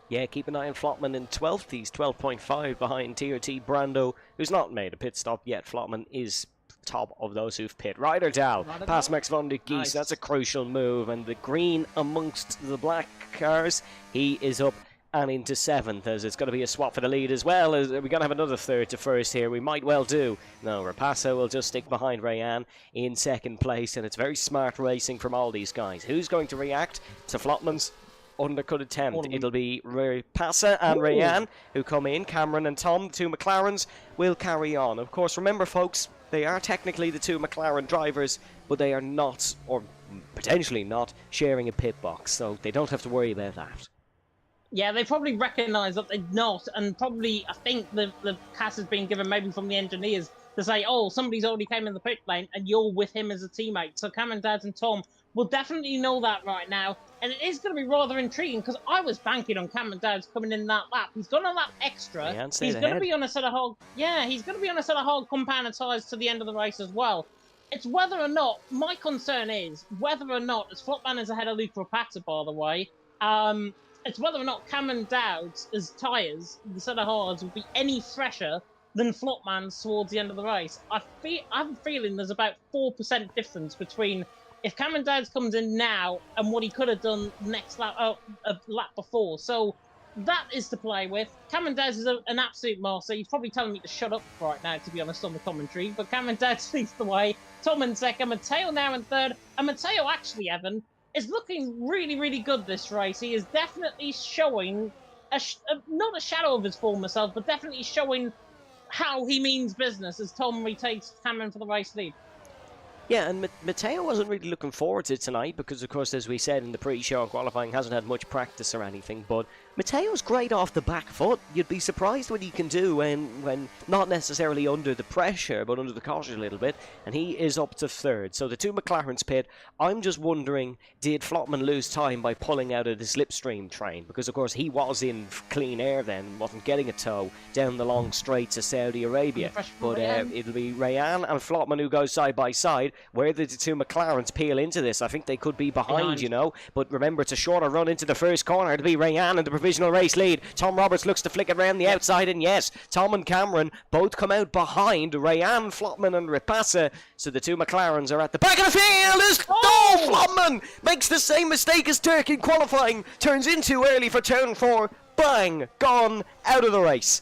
D: Yeah, keep an eye on Flotman in 12th. He's 12.5 behind TRT Brando, who's not made a pit stop yet. Flotman is top of those who've pit. Ryder Dow, past Max von der Geest. Nice. That's a crucial move. And the green amongst the black cars, he is up and into 7th, as it's going to be a swap for the lead as well. As we're going to have another third to first here. We might well do. No, Rapasso will just stick behind Rayan in 2nd place, and it's very smart racing from all these guys. Who's going to react to Flotman's undercut attempt? It'll be Rapasso and Rayan who come in. Cameron and Tom, the two McLarens, will carry on. Of course, remember, folks, they are technically the two McLaren drivers, but they are not, or potentially not, sharing a pit box, so they don't have to worry about that.
E: Yeah, they probably recognise that they're not, and probably, I think, the CAS has been given maybe from the engineers to say, oh, somebody's already came in the pit lane, and you're with him as a teammate. So Cameron Dowd and Tom will definitely know that right now, and it is going to be rather intriguing, because I was banking on Cameron Dowd coming in that lap. He's gone a lap extra. He's going to be on a set of hard... Yeah, he's going to be on a set of hard compound tyres to the end of the race as well. It's whether or not... My concern is whether or not, as Flotman is ahead of Luke Rapata, by the way, it's whether or not Cameron Dowd's tyres, the set of hards, will be any fresher than Flotman's towards the end of the race. I have a feeling there's about 4% difference between if Cameron Dowds comes in now and what he could have done next lap, a lap before. So that is to play with. Cameron Dowds is an absolute master. He's probably telling me to shut up right now, to be honest, on the commentary. But Cameron Dowds leads the way. Tom in 2nd, Mateo now in 3rd. And Mateo, actually, Evan, is looking really, really good this race. He is definitely showing, not a shadow of his former self, but definitely showing how he means business as Tom retakes Cameron for the race lead.
D: Yeah, and Mateo wasn't really looking forward to tonight because, of course, as we said in the pre-show qualifying, hasn't had much practice or anything, but Mateo's great off the back foot. You'd be surprised what he can do when not necessarily under the pressure, but under the caution a little bit, and he is up to 3rd. So the two McLarens pit. I'm just wondering, did Flotman lose time by pulling out of the slipstream train? Because, of course, he was in clean air then, wasn't getting a tow down the long straights of Saudi Arabia. But it'll be Rayan and Flotman who go side by side. Where did the two McLarens peel into this? I think they could be behind, you know. But remember, it's a shorter run into the first corner. It'll be Rayan in the provisional race lead. Tom Roberts looks to flick it around the outside, and yes, Tom and Cameron both come out behind Rayan, Flotman and Rapasa. So the two McLarens are at the back of the field. Flotman makes the same mistake as Turk in qualifying. Turns in too early for turn 4. Bang! Gone out of the race.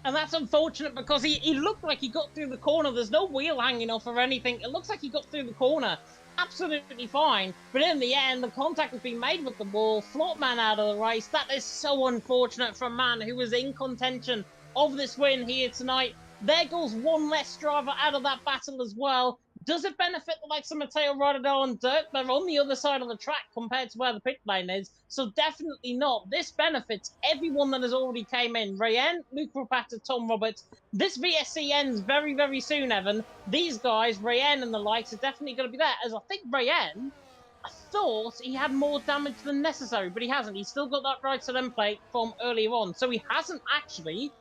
E: And that's unfortunate because he looked like he got through the corner. There's no wheel hanging off or anything. It looks like he got through the corner absolutely fine. But in the end, the contact has been made with the wall. Flotman out of the race. That is so unfortunate for a man who was in contention of this win here tonight. There goes one less driver out of that battle as well. Does it benefit the likes of Matteo Rodadell and Dirk? They're on the other side of the track compared to where the pit lane is, so definitely not. This benefits everyone that has already came in. Rayen, Luke Rapata, Tom Roberts. This VSC ends very, very soon, Evan. These guys, Rayen and the likes, are definitely going to be there, as I think Rayen, I thought he had more damage than necessary, but he hasn't. He's still got that right side end plate from earlier on, so he hasn't actually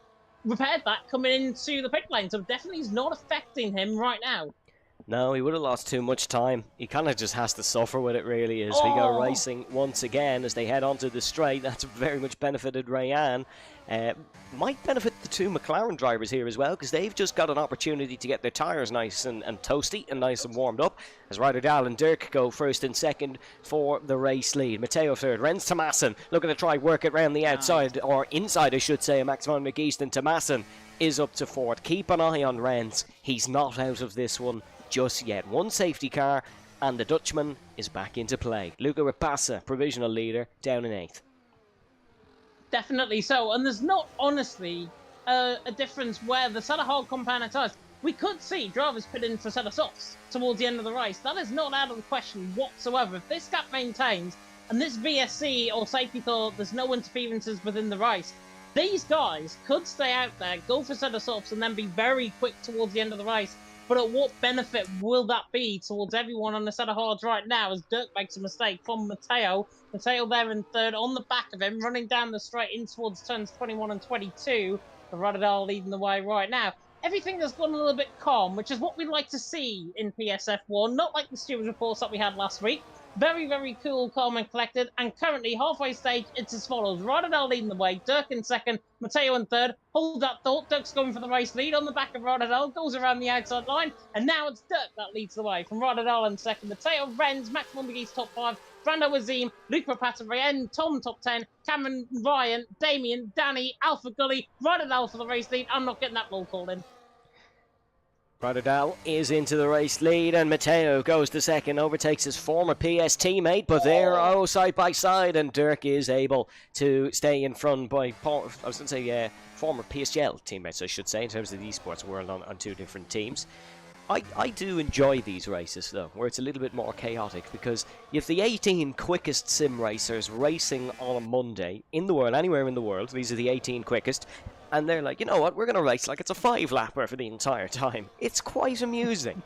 E: repaired that coming into the pit lane, so definitely is not affecting him right now.
D: No, he would have lost too much time. He kind of just has to suffer with it, really, as we go racing once again as they head onto the straight. That's very much benefited Rayan. Might benefit the two McLaren drivers here as well, because they've just got an opportunity to get their tyres nice and toasty and nice and warmed up, as Rodadell and Dirk go first and second for the race lead. Matteo third, Renz Tomasson looking to try work it round the outside, or inside I should say, Max van der Geest, and Tomasson is up to fourth. Keep an eye on Renz. He's not out of this one just yet. One safety car and the Dutchman is back into play. Luca Rapassa, provisional leader, down in 8th.
E: Definitely so, and there's not honestly a difference where the set of hard compound tyres. We could see drivers put in for a set of softs towards the end of the race. That is not out of the question whatsoever. If this gap maintains and this VSC or safety car, there's no interferences within the race, these guys could stay out there, go for a set of softs, and then be very quick towards the end of the race. But at what benefit will that be towards everyone on the set of hards right now as Dirk makes a mistake from Matteo? Matteo there in third, on the back of him, running down the straight in towards turns 21 and 22. The Rodadell leading the way right now. Everything has gone a little bit calm, which is what we like to see in PSF1, not like the stewards reports that we had last week. Very, very cool, calm and collected, and currently, halfway stage, it's as follows. Rodadell leading the way, Dirk in second, Matteo in third. Hold that thought, Dirk's going for the race lead on the back of Rodadell, goes around the outside line, and now it's Dirk that leads the way. From Rodadell in second, Matteo, Renz, Max van der Geest top 5, Brando Azim, Luke Rapata, Rayen, Tom top 10, Cameron, Ryan, Damien, Danny, Alpha Gully, Rodadell for the race lead. I'm not getting that ball called in.
D: Rodadell is into the race lead, and Matteo goes to second, overtakes his former PS teammate, but they're side by side, and Dirk is able to stay in front by, former PSGL teammates, I should say, in terms of the esports world on two different teams. I do enjoy these races, though, where it's a little bit more chaotic, because you have the 18 quickest sim racers racing on a Monday in the world, anywhere in the world. These are the 18 quickest. And they're like, you know what, we're going to race like it's a 5-lapper for the entire time. It's quite amusing.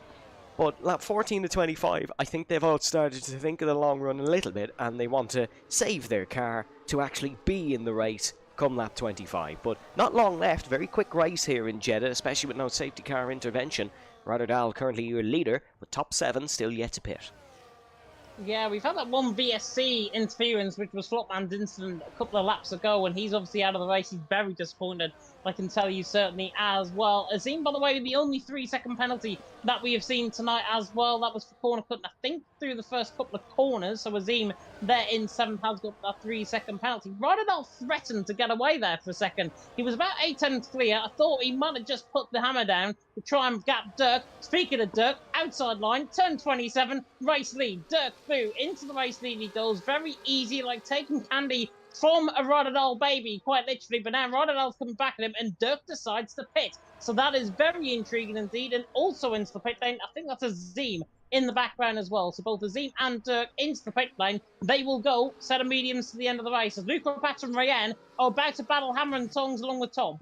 D: But lap 14 to 25, I think they've all started to think of the long run a little bit, and they want to save their car to actually be in the race come lap 25. But not long left, very quick race here in Jeddah, especially with no safety car intervention. Rodadell currently your leader, with top 7 still yet to pit.
E: Yeah, we've had that one VSC interference, which was Flopman's incident a couple of laps ago, and he's obviously out of the race. He's very disappointed, I can tell you certainly as well. Azim, by the way, the only 3-second penalty that we have seen tonight as well. That was for corner cut, I think, through the first couple of corners. So Azim there in 7th has got that 3-second penalty. Rodadell threatened to get away there for a second. He was about 8 tenths clear. I thought he might have just put the hammer down to try and gap Dirk. Speaking of Dirk, outside line, turn 27, race lead. Dirk through into the race lead he goes. Very easy, like taking candy from a Rodadell baby, quite literally. But now Rodadell's coming back at him, and Dirk decides to pit. So that is very intriguing indeed. And also into the pit lane, I think that's Azim in the background as well. So both Azim and Dirk into the pit lane. They will go set of mediums to the end of the race, as Luke Rapata and Rayen are about to battle hammer and tongs along with Tom.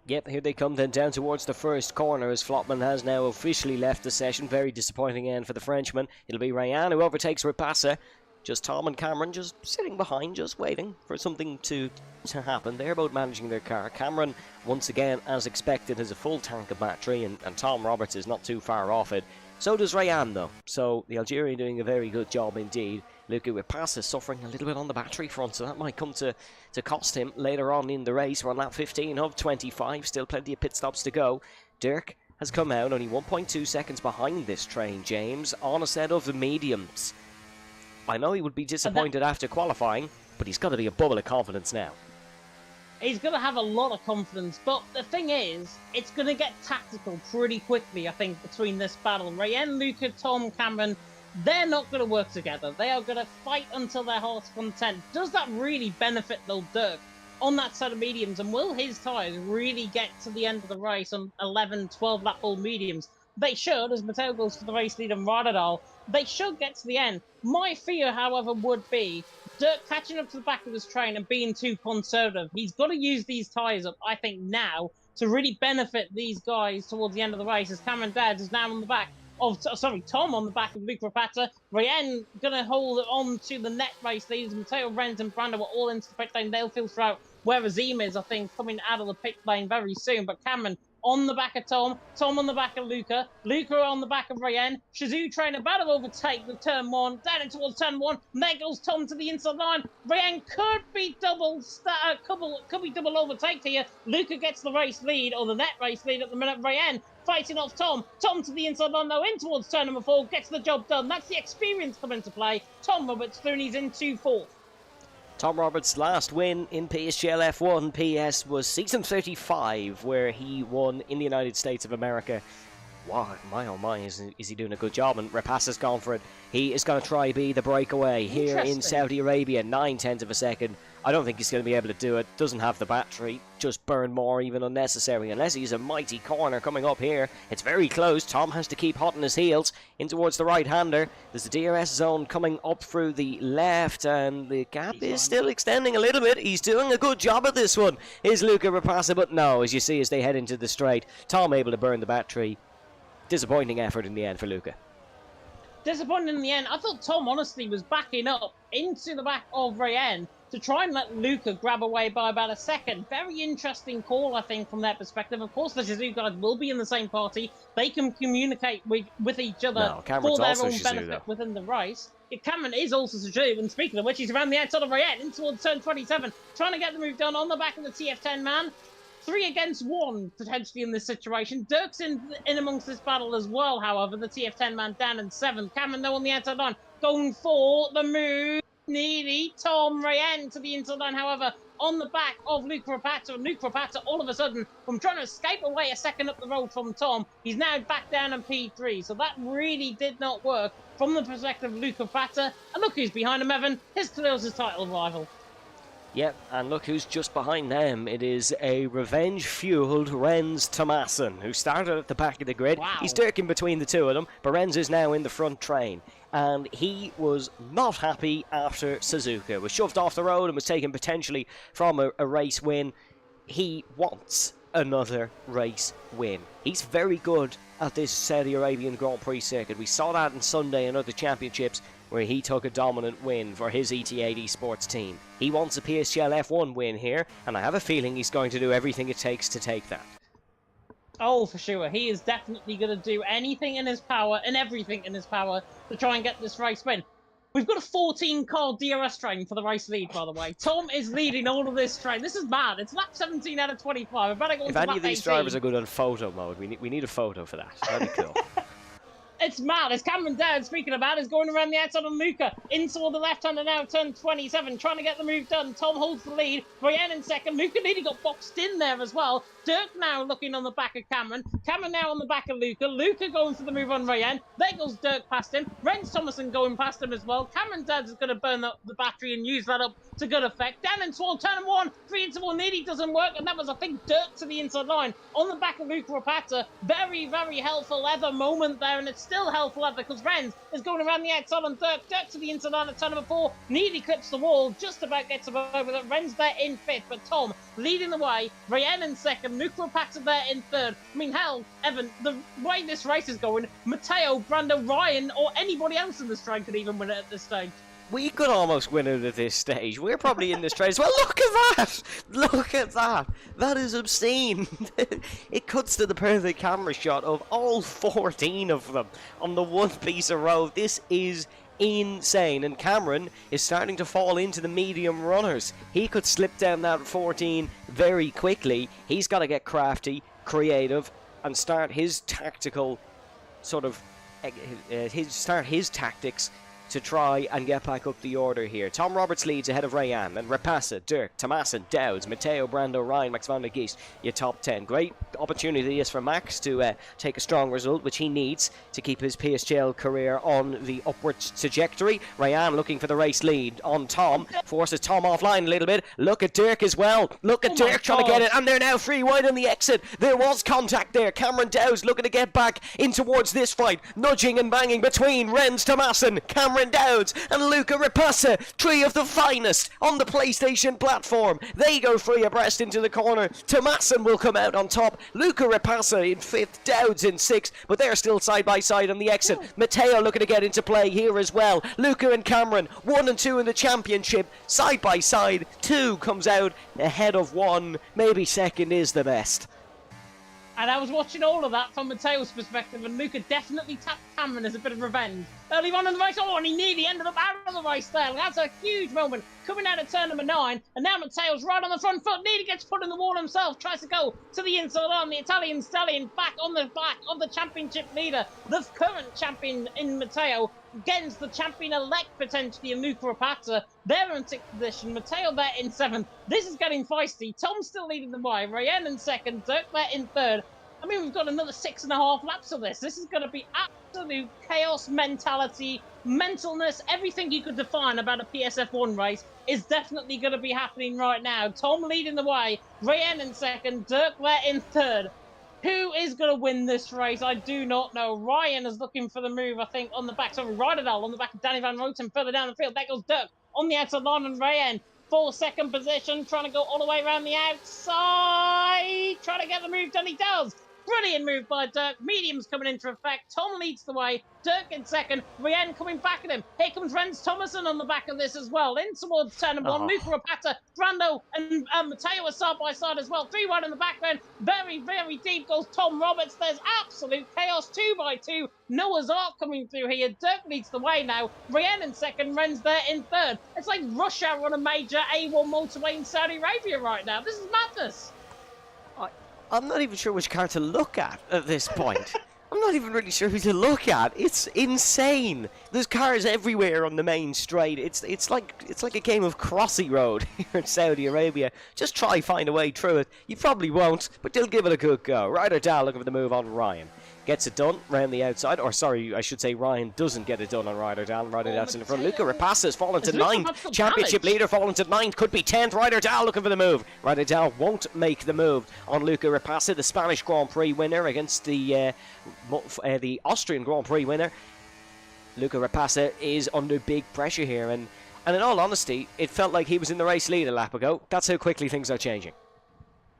D: Yep, here they come then down towards the first corner, as Flopman has now officially left the session. Very disappointing end for the Frenchman. It'll be Rayan who overtakes Rapassa. Just Tom and Cameron just sitting behind, just waiting for something to happen. They're both managing their car. Cameron, once again, as expected, has a full tank of battery, and Tom Roberts is not too far off it. So does Rayan, though. So the Algerian doing a very good job indeed. Luca Rapassa suffering a little bit on the battery front, so that might come to cost him later on in the race. We're on lap 15 of 25, still plenty of pit stops to go. Dirk has come out only 1.2 seconds behind this train, James, on a set of the mediums. I know he would be disappointed after qualifying, but he's got to be a bubble of confidence now.
E: He's going to have a lot of confidence, but the thing is, it's going to get tactical pretty quickly, I think, between this battle. Rayen, Luca, Tom, Cameron, they're not going to work together. They are going to fight until their heart's content. Does that really benefit Lil Dirk on that set of mediums? And will his tyres really get to the end of the race on 11, 12 lap ball mediums? They should, as Matteo goes for the race lead and Radadal, they should get to the end. My fear, however, would be Dirk catching up to the back of his train and being too conservative. He's got to use these tyres up, I think, now to really benefit these guys towards the end of the race, as Cameron Dowds is now on the back of, Tom on the back of Luke Rapata. Ryan going to hold on to the net race leaders. Matteo, Renz and Brando are all into the pit lane. They'll filter out where Azim is, I think, coming out of the pit lane very soon. But Cameron on the back of Tom on the back of Luca on the back of Ryan. Shazoo trying to battle overtake the turn one, down in towards turn one. There goes Tom to the inside line. Ryan could be double overtake here. Luca gets the race lead, or the net race lead at the minute. Ryan fighting off Tom to the inside line though, in towards turn number 4, gets the job done. That's the experience coming into play. Tom Roberts, Clooney's into 4th.
D: Tom Roberts' last win in PSGL F1 PS was season 35, where he won in the United States of America. Wow, my oh my, is he doing a good job? And Rapassa's gone for it. He is going to try be the breakaway here in Saudi Arabia, 9/10 of a second. I don't think he's going to be able to do it. Doesn't have the battery. Just burn more, even unnecessary, unless he's a mighty corner coming up here. It's very close. Tom has to keep hot on his heels in towards the right-hander. There's the DRS zone coming up through the left, and the gap is still extending a little bit. He's doing a good job at this one, is Luca Rapassa, but no, as you see as they head into the straight, Tom able to burn the battery. Disappointing effort in the end for Luca.
E: Disappointing in the end. I thought Tom honestly was backing up into the back of Ryan to try and let Luca grab away by about a second. Very interesting call, I think, from their perspective. Of course, the Shizou guys will be in the same party. They can communicate with each other for their own benefit within the race. Cameron is also Shizou, and speaking of which, he's around the outside of Ryan in towards turn 27, trying to get the move done on the back of the TF10 man. 3 against 1, potentially, in this situation. Dirk's in amongst this battle as well, however. The TF10 man down in 7th. Cameron, though, on the outside line, going for the move. Needy. Tom Ryan to the inside line, however, on the back of Luke Rapata. And Luke Rapata, all of a sudden, from trying to escape away a second up the road from Tom, he's now back down in P3. So that really did not work from the perspective of Luke Rapata. And look who's behind him, Evan. His closest title rival.
D: Yep, and look who's just behind them. It is a revenge-fueled Renz Thomassen, who started at the back of the grid. Wow. He's dirking between the two of them, but Renz is now in the front train. And he was not happy after Suzuka was shoved off the road and was taken potentially from a race win. He wants another race win. He's very good at this Saudi Arabian Grand Prix circuit. We saw that on Sunday in other championships, where he took a dominant win for his ET8 Esports team. He wants a PSGL F1 win here, and I have a feeling he's going to do everything it takes to take that.
E: Oh, for sure. He is definitely going to do anything in his power and everything in his power to try and get this race win. We've got a 14-car DRS train for the race lead, by the way. Tom is leading all of this train. This is mad. It's lap 17 out of 25. I better go
D: if
E: to
D: any
E: lap
D: of these
E: 18.
D: drivers are good on photo mode, we need a photo for that. That'd be cool.
E: It's mad. It's Cameron Dowd, speaking about, is going around the outside on Luca. In toward the left-hander now, turn 27, trying to get the move done. Tom holds the lead. Ryan in second. Luca nearly got boxed in there as well. Dirk now looking on the back of Cameron. Cameron now on the back of Luca. Luca going for the move on Ryan. There goes Dirk past him. Renz Thomassen going past him as well. Cameron Dowd is going to burn the battery and use that up to good effect. Down in toward turn 1. 3 into 1 nearly doesn't work. And that was, I think, Dirk to the inside line. On the back of Luke Rapata. Very, very helpful leather moment there. And it's still helpful leather because Renz is going around the outside on Dirk. Dirk to the inside line at turn number 4. Nearly clips the wall. Just about gets him over that. Renz there in 5th. But Tom leading the way. Ryan in 2nd. Luke Rapata there in 3rd. I mean, hell, Evan, the way this race is going, Matteo, Brando, Ryan, or anybody else in this train could even win it at this stage.
D: We could almost win it at this stage. We're probably in this train as well. Look at that! Look at that! That is obscene. It cuts to the perfect camera shot of all 14 of them on the one piece of road. This is insane, and Cameron is starting to fall into the medium runners. He could slip down that 14 very quickly. He's got to get crafty, creative, and start his tactical sort of his tactics to try and get back up the order here. Tom Roberts leads ahead of Rayan, and Rapasa, Dirk, Tomasin, Dowds, Matteo, Brando, Ryan, Max van der Geest, your top 10. Great opportunity is for Max to take a strong result, which he needs to keep his PSGL career on the upward trajectory. Rayan looking for the race lead on Tom, forces Tom offline a little bit. Look at Dirk as well. Look at Dirk trying to get it, and they're now free wide on the exit. There was contact there. Cameron Dowds looking to get back in towards this fight, nudging and banging between Renz Tomasin, Cameron Dowds and Luca Rapasa, three of the finest on the PlayStation platform. They go free abreast into the corner. Tomasin will come out on top, Luca Rapasa in 5th, Dowds in 6th, but they're still side by side on the exit. Matteo looking to get into play here as well. Luca and Cameron, 1 and 2 in the championship, side by side. 2 comes out ahead of 1, maybe 2nd is the best.
E: And I was watching all of that from Matteo's perspective, and Luca definitely tapped Cameron as a bit of revenge. Early on in the race, and he nearly ended up out of the race there. That's a huge moment coming out of turn number 9, and now Matteo's right on the front foot, nearly gets put in the wall himself, tries to go to the inside arm. The Italian stallion back on the back of the championship leader, the current champion in Matteo, against the champion-elect potentially in Luca Rapasa. They're in 6th position, Matteo there in 7th. This is getting feisty. Tom's still leading the way, Rayen in 2nd, Dirk there in 3rd. I mean, we've got another 6.5 laps of this. This is going to be absolute chaos mentality, mentalness, everything you could define about a PSF1 race is definitely going to be happening right now. Tom leading the way, Rayen in 2nd, Dirk there in 3rd. Who is going to win this race? I do not know. Ryan is looking for the move, I think, on the back. Sorry, Ryderdal on the back of Danny Van Roten further down the field. There goes Dirk on the outside line, and Rayen for 2nd position, trying to go all the way around the outside, trying to get the move done. He does. Brilliant move by Dirk. Medium's coming into effect. Tom leads the way. Dirk in 2nd. Rayen coming back at him. Here comes Renz Tomasin on the back of this as well. In towards turn number 1. Luca Rapasa, Brando and Matteo are side by side as well. 3-1 in the background. Very, very deep goes Tom Roberts. There's absolute chaos. 2 by 2. Noah's Ark coming through here. Dirk leads the way now. Rayen in 2nd. Renz there in 3rd. It's like rush hour on a major A1 motorway in Saudi Arabia right now. This is madness.
D: I'm not even sure which car to look at this point. I'm not even really sure who to look at. It's insane. There's cars everywhere on the main straight. It's like a game of Crossy Road here in Saudi Arabia. Just try find a way through it. You probably won't, but they'll give it a good go. Ryderdal looking for the move on Ryan. Gets it done round the outside, or sorry, I should say Ryan doesn't get it done on Ryderdal. Ryderdal's in the front. Luca Rapasa has fallen to 9th. Championship leader fallen to 9th. Could be 10th. Ryderdal looking for the move. Ryderdal won't make the move on Luca Rapasa, the Spanish Grand Prix winner against the Austrian Grand Prix winner. Luca Rapasa is under big pressure here, and in all honesty, it felt like he was in the race lead a lap ago. That's how quickly things are changing.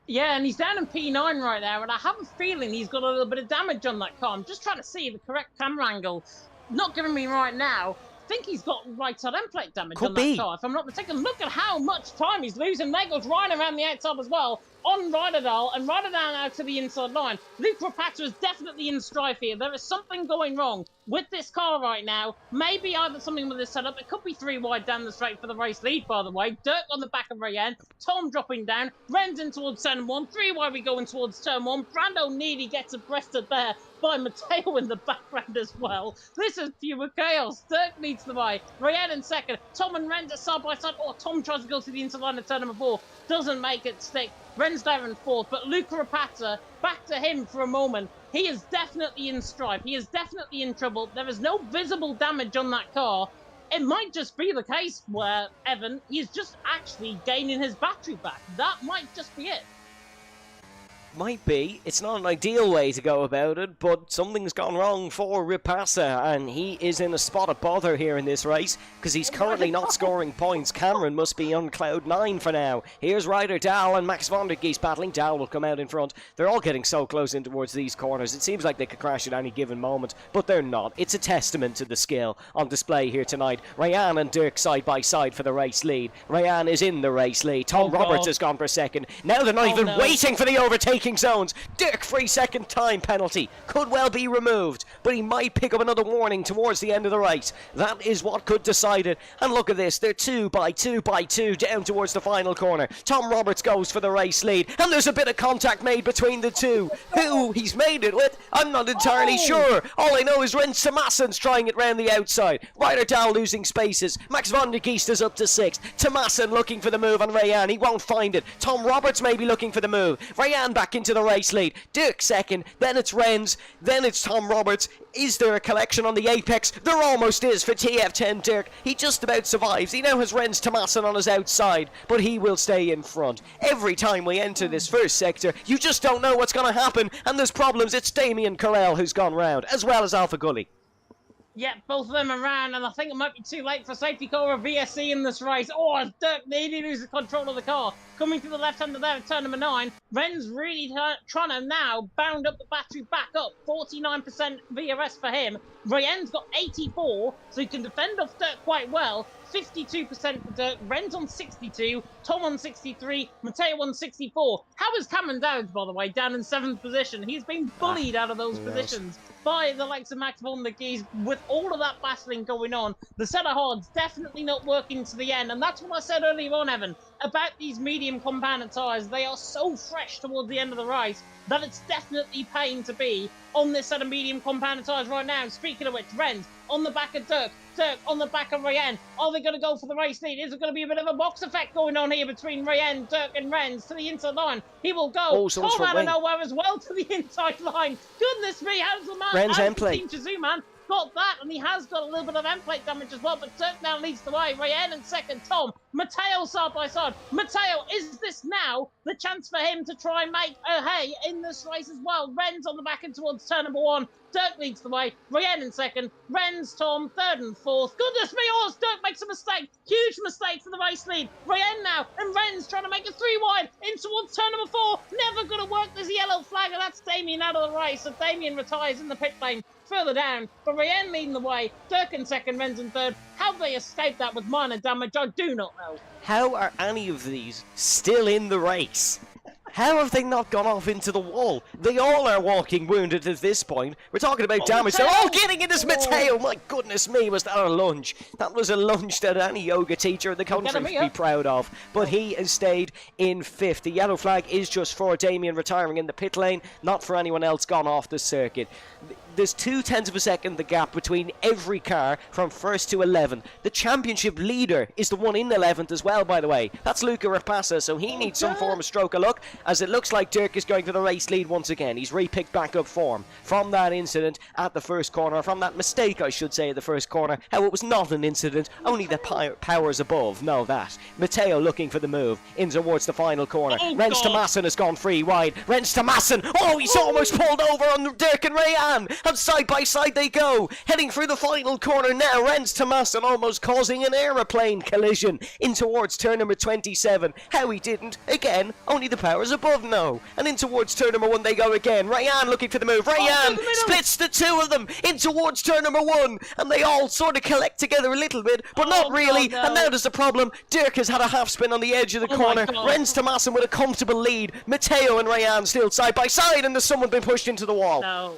E: Yeah, and he's down in P9 right now, and I have a feeling he's got a little bit of damage on that car. I'm just trying to see the correct camera angle. Not giving me right now. I think he's got right side end plate damage on that car, if I'm not mistaken. Look at how much time he's losing. There goes Ryan around the outside as well on Ryderdal, and Ryderdal out to the inside line. Luke Rapasa is definitely in strife here. There is something going wrong with this car right now. Maybe either something with this setup. It could be 3 wide down the straight for the race lead, by the way. Dirk on the back of Rayen. Tom dropping down. Ren's in towards turn 1. 3 wide we going towards turn 1. Brando nearly gets abreasted there by Matteo in the background as well. This is pure chaos. Dirk leads the way. Rayen in 2nd. Tom and Renz are side by side. Oh, Tom tries to go to the inside line of turn number 4. Doesn't make it stick. Ren's there in 4th, but Luca Rapasa, back to him for a moment. He is definitely in strife. He is definitely in trouble. There is no visible damage on that car. It might just be the case where, Evan, he's just actually gaining his battery back. That might just be it.
D: Might be. It's not an ideal way to go about it, but something's gone wrong for Rapasa, and he is in a spot of bother here in this race, because he's currently not scoring points. Cameron must be on cloud 9 for now. Here's Ryderdal and Max van der Geest battling. Dal will come out in front. They're all getting so close in towards these corners. It seems like they could crash at any given moment, but they're not. It's a testament to the skill on display here tonight. Rayan and Dirk side by side for the race lead. Rayan is in the race lead. Tom Roberts has gone for 2nd. Now they're not even waiting for the overtake. braking zones. Dirk, free second time penalty. Could well be removed, but he might pick up another warning towards the end of the race. That is what could decide it. And look at this, they're 2 by 2 by 2 down towards the final corner. Tom Roberts goes for the race lead, and there's a bit of contact made between the two. Who he's made it with, I'm not entirely sure. All I know is Rens Tomassen's trying it round the outside. Ryder Dahl losing spaces. Max van der Geest is up to 6th. Tomassen looking for the move on Rayan. He won't find it. Tom Roberts may be looking for the move. Rayan back into the race lead. Dirk second. Then it's Rens. Then it's Tom Roberts. Is there a collection on the apex? There almost is for TF10 Dirk. He just about survives. He now has Rens Tomassen on his outside, but he will stay in front. Every time we enter this first sector, you just don't know what's going to happen, and there's problems. It's Damien Carell who's gone round, as well as Alpha Gully.
E: Yeah, both of them around, and I think it might be too late for safety car or VSC in this race. Oh, as Dirk nearly loses control of the car. Coming to the left-hander there at turn number 9. Ren's really trying to now bound up the battery back up. 49% VRS for him. Rayen's got 84, so he can defend off Dirk quite well. 52% for Dirk, Ren's on 62, Tom on 63, Matteo on 64. How is Cameron Dowds, by the way, down in 7th position? He's been bullied out of those positions by the likes of Max van der Geest. With all of that battling going on, the set of hards definitely not working to the end. And that's what I said earlier on, Evan, about these medium compounded tyres. They are so fresh towards the end of the race that it's definitely paying to be on this set of medium compounded tyres right now. Speaking of which, Ren's on the back of Dirk, Dirk on the back of Rayen. Are they going to go for the race lead? Is there going to be a bit of a box effect going on here between Rayen, Dirk and Ren's to the inside line? He will go. Tom out of nowhere as well to the inside line. Goodness me, how's the man?
D: Ren's end plate.
E: Team Chazoo, man, got that, and he has got a little bit of end plate damage as well, but Dirk now leads the way. Rayen in second, Tom, Matteo side by side. Matteo, is this now the chance for him to try and make a hay in this race as well? Ren's on the back end towards turn number 1. Dirk leads the way. Rayen in second. Ren's, Tom, third and fourth. Goodness me, oh, Dirk makes a mistake. Huge mistake for the race lead. Rayen now, and Ren's trying to make a 3 wide in towards turn number 4. Never going to work. There's a yellow flag, and that's Damien out of the race. So Damien retires in the pit lane further down. But Rayen leading the way. Dirk in second, Ren's in third. How they escaped that with minor damage, I do not know.
D: How are any of these still in the race? How have they not gone off into the wall? They all are walking wounded at this point. We're talking about damage. They're all getting it as Matteo. My goodness me, was that a lunge? That was a lunge that any yoga teacher in the country would be proud of. But he has stayed in 5th. The yellow flag is just for Damien retiring in the pit lane, not for anyone else gone off the circuit. There's 0.2 of a second the gap between every car from 1st to 11th. The championship leader is the one in 11th as well, by the way. That's Luca Rapassa, so he needs some form of stroke of luck, as it looks like Dirk is going for the race lead once again. He's re-picked back up form from that incident at the first corner, from that mistake, I should say, at the first corner. How it was not an incident, only the powers above know that. Matteo looking for the move in towards the final corner. Rens Tomassen has gone free wide. Rens Tomassen, oh, he's almost pulled over on Dirk and Rayan. And side by side they go, heading through the final corner now. Rens Tomassen almost causing an aeroplane collision in towards turn number 27. How he didn't, again, only the powers above know. And in towards turn number 1 they go again. Rayan looking for the move. Rayan splits the two of them in towards turn number 1, and they all sort of collect together a little bit, but not really. No. And now there's the problem. Dirk has had a half spin on the edge of the corner. Rens Tomassen with a comfortable lead. Matteo and Rayan still side by side, and there's someone been pushed into the wall.
E: No.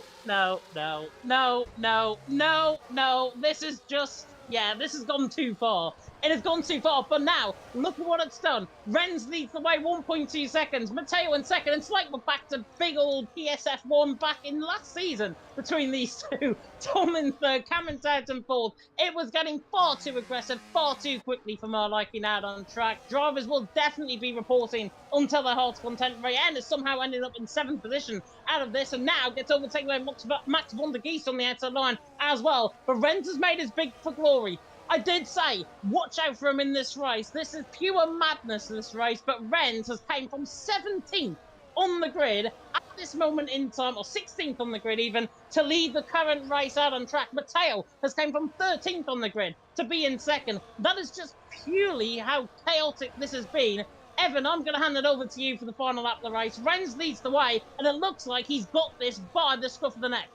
E: This is just, this has gone too far. It has gone too far, but now, look at what it's done. Rens leads the way 1.2 seconds. Matteo in second. It's like we're back to big old PSF1 back in last season between these two. Tom in third, Cameron Dowds in fourth. It was getting far too aggressive, far too quickly for my liking out on track. Drivers will definitely be reporting until their heart's content. Rayen has somehow ended up in 7th position out of this, and now gets overtaken by Max van der Geest on the outside line as well. But Rens has made his big for glory. I did say, watch out for him in this race. This is pure madness, this race. But Rens has came from 17th on the grid at this moment in time, or 16th on the grid even, to lead the current race out on track. Matteo has came from 13th on the grid to be in second. That is just purely how chaotic this has been. Evan, I'm going to hand it over to you for the final lap of the race. Rens leads the way, and it looks like he's got this by the scruff of the neck.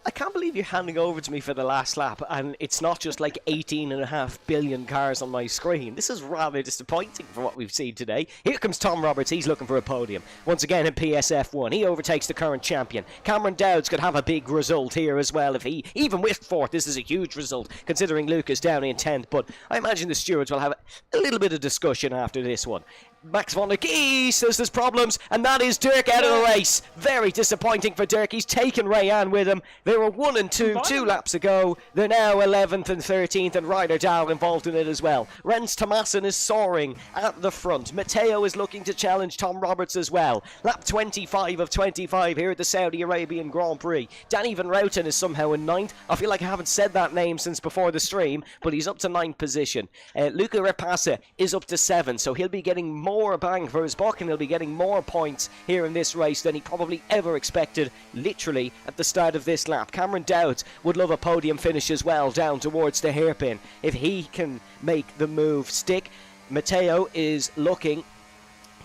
D: I can't believe you're handing over to me for the last lap, and it's not just like 18.5 billion cars on my screen. This is rather disappointing for what we've seen today. Here comes Tom Roberts. He's looking for a podium. Once again in PSF1. He overtakes the current champion. Cameron Dowds could have a big result here as well. If he, even with fourth, this is a huge result, considering Luke is down in 10th. But I imagine the stewards will have a little bit of discussion after this one. Max van der Gees says there's problems, and that is Dirk out of the race. Very disappointing for Dirk. He's taken Rayanne with him. They were 1 and 2 2 laps ago. They're now 11th and 13th, and Ryder Dahl involved in it as well. Rens Thomassen is soaring at the front. Matteo is looking to challenge Tom Roberts as well. Lap 25 of 25 here at the Saudi Arabian Grand Prix. Danny Van Routen is somehow in 9th. I feel like I haven't said that name since before the stream, but he's up to 9th position. Luca Rapassa is up to 7, so he'll be getting more bang for his buck, and he'll be getting more points here in this race than he probably ever expected, literally, at the start of this lap. Cameron Dowds would love a podium finish as well, down towards the hairpin, if he can make the move stick. Matteo is looking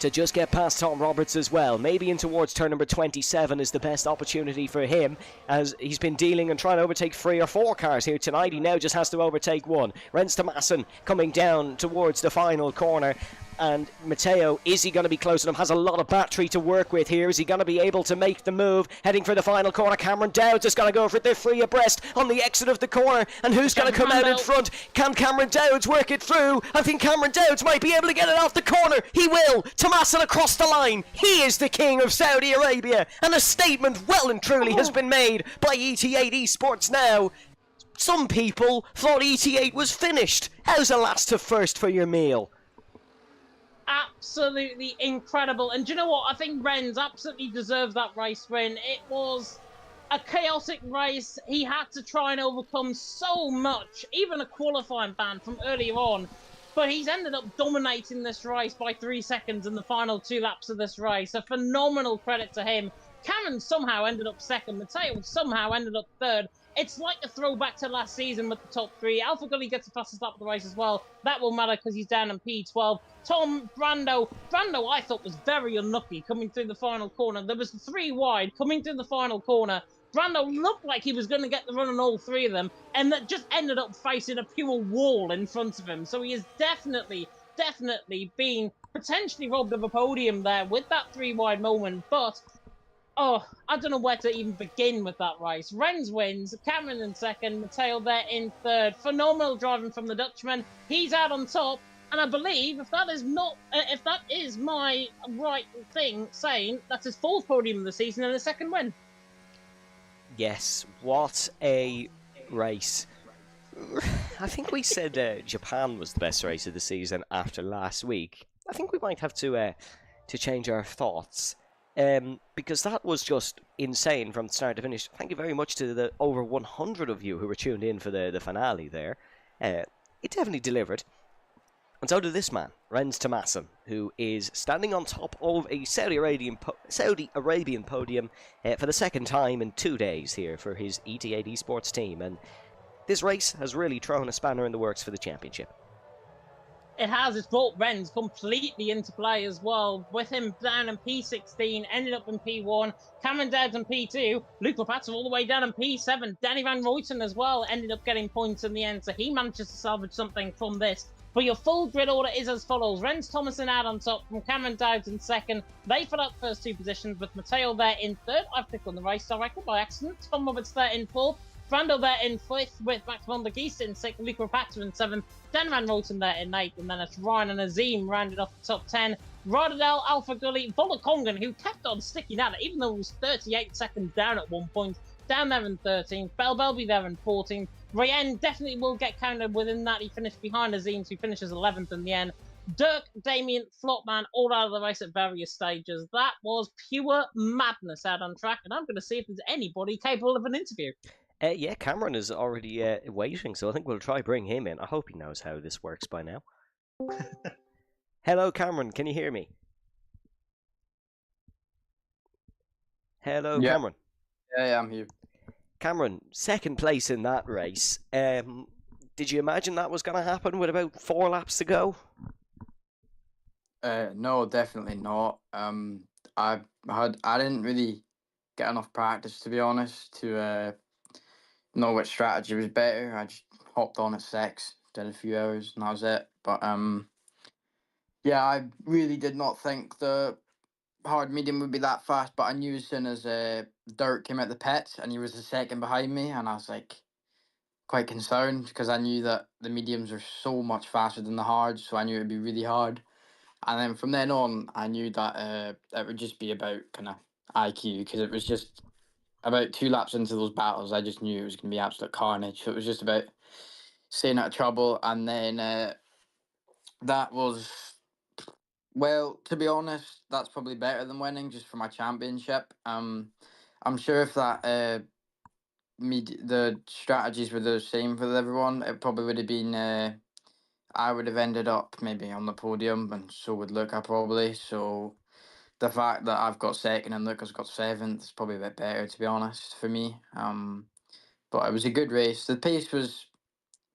D: to just get past Tom Roberts as well. Maybe in towards turn number 27 is the best opportunity for him, as he's been dealing and trying to overtake 3 or 4 cars here tonight. He now just has to overtake 1. Rens Thomassen coming down towards the final corner. And Matteo, is he going to be close enough? Has a lot of battery to work with here. Is he going to be able to make the move? Heading for the final corner. Cameron Dowds is going to go for the free abreast on the exit of the corner. And who's going to come out in front? Can Cameron Dowds work it through? I think Cameron Dowds might be able to get it off the corner. He will. Thomassen across the line. He is the king of Saudi Arabia. And a statement well and truly has been made by ET8 Esports now. Some people thought ET8 was finished. How's a last to first for your meal?
E: Absolutely incredible. And do you know what? I think Rens absolutely deserves that race win. It was a chaotic race. He had to try and overcome so much, even a qualifying ban from earlier on. But he's ended up dominating this race by 3 seconds in the final 2 laps of this race. A phenomenal credit to him. Cameron somehow ended up 2nd. Mateo somehow ended up 3rd. It's like a throwback to last season with the top 3. Alpha Gully gets the fastest lap of the race as well. That will matter because he's down in P12. Tom Brando. Brando, I thought, was very unlucky coming through the final corner. There was 3 wide coming through the final corner. Brando looked like he was going to get the run on all 3 of them, and that just ended up facing a pure wall in front of him. So he is definitely being potentially robbed of a podium there with that 3 wide moment. But oh, I don't know where to even begin with that race. Rens wins, Cameron in 2nd, Matteo there in 3rd. Phenomenal driving from the Dutchman. He's out on top, and I believe if that is my right thing saying, that's his 4th podium of the season and his 2nd win.
D: Yes, what a race. I think we said Japan was the best race of the season after last week. I think we might have to change our thoughts. Because that was just insane from start to finish. Thank you very much to the over 100 of you who were tuned in for the finale there. It definitely delivered. And so did this man, Rens Thomassen, who is standing on top of a Saudi Arabian podium for the 2nd time in 2 days here for his ET8 Esports team. And this race has really thrown a spanner in the works for the championship.
E: It has. It's brought Rens completely into play as well. With him down in P16, ended up in P1. Cameron Dowds in P2. Luke Rapazza all the way down in P7. Danny Van Royten as well ended up getting points in the end. So he manages to salvage something from this. But your full grid order is as follows. Rens Thomassen out on top from Cameron Dowds in 2nd. They fill up first 2 positions with Matteo there in 3rd. I've clicked on the race director by accident. Tom Roberts there in 4th. Brando there in 5th with Max van der Geest in 6th, Luke Rapazza in 7th, Dan Van Roten there in 8th, and then it's Ryan and Azim rounded off the top 10. Rodadell, Alpha Gully, Volakongan, who kept on sticking at it, even though it was 38 seconds down at one point, down there in 13th, Belbelby there in 14th. Rayen definitely will get counted within that. He finished behind Azim, so he finishes 11th in the end. Dirk, Damien, Flopman, all out of the race at various stages. That was pure madness out on track, and I'm going to see if there's anybody capable of an interview.
D: Yeah, Cameron is already waiting, so I think we'll try bring him in. I hope he knows how this works by now. Hello, Cameron. Can you hear me? Hello, Cameron.
F: Yeah, I'm here.
D: Cameron, 2nd place in that race. Did you imagine that was going to happen with about 4 laps to go?
F: No, definitely not. I didn't really get enough practice, to be honest, to know which strategy was better. I just hopped on at 6, did a few hours, and that was it. But yeah, I really did not think the hard medium would be that fast. But I knew as soon as Dirk came out the pits and he was the second behind me, and I was like quite concerned because I knew that the mediums are so much faster than the hards, so I knew it would be really hard. And then from then on, I knew that it would just be about kind of IQ, because it was just about 2 laps into those battles, I just knew it was going to be absolute carnage. So it was just about staying out of trouble. And then that was, well, to be honest, that's probably better than winning just for my championship. I'm sure if that the strategies were the same for everyone, it probably would have been. I would have ended up maybe on the podium, and so would Luca probably. So the fact that I've got second and Luca's got 7th is probably a bit better, to be honest, for me. But it was a good race. The pace was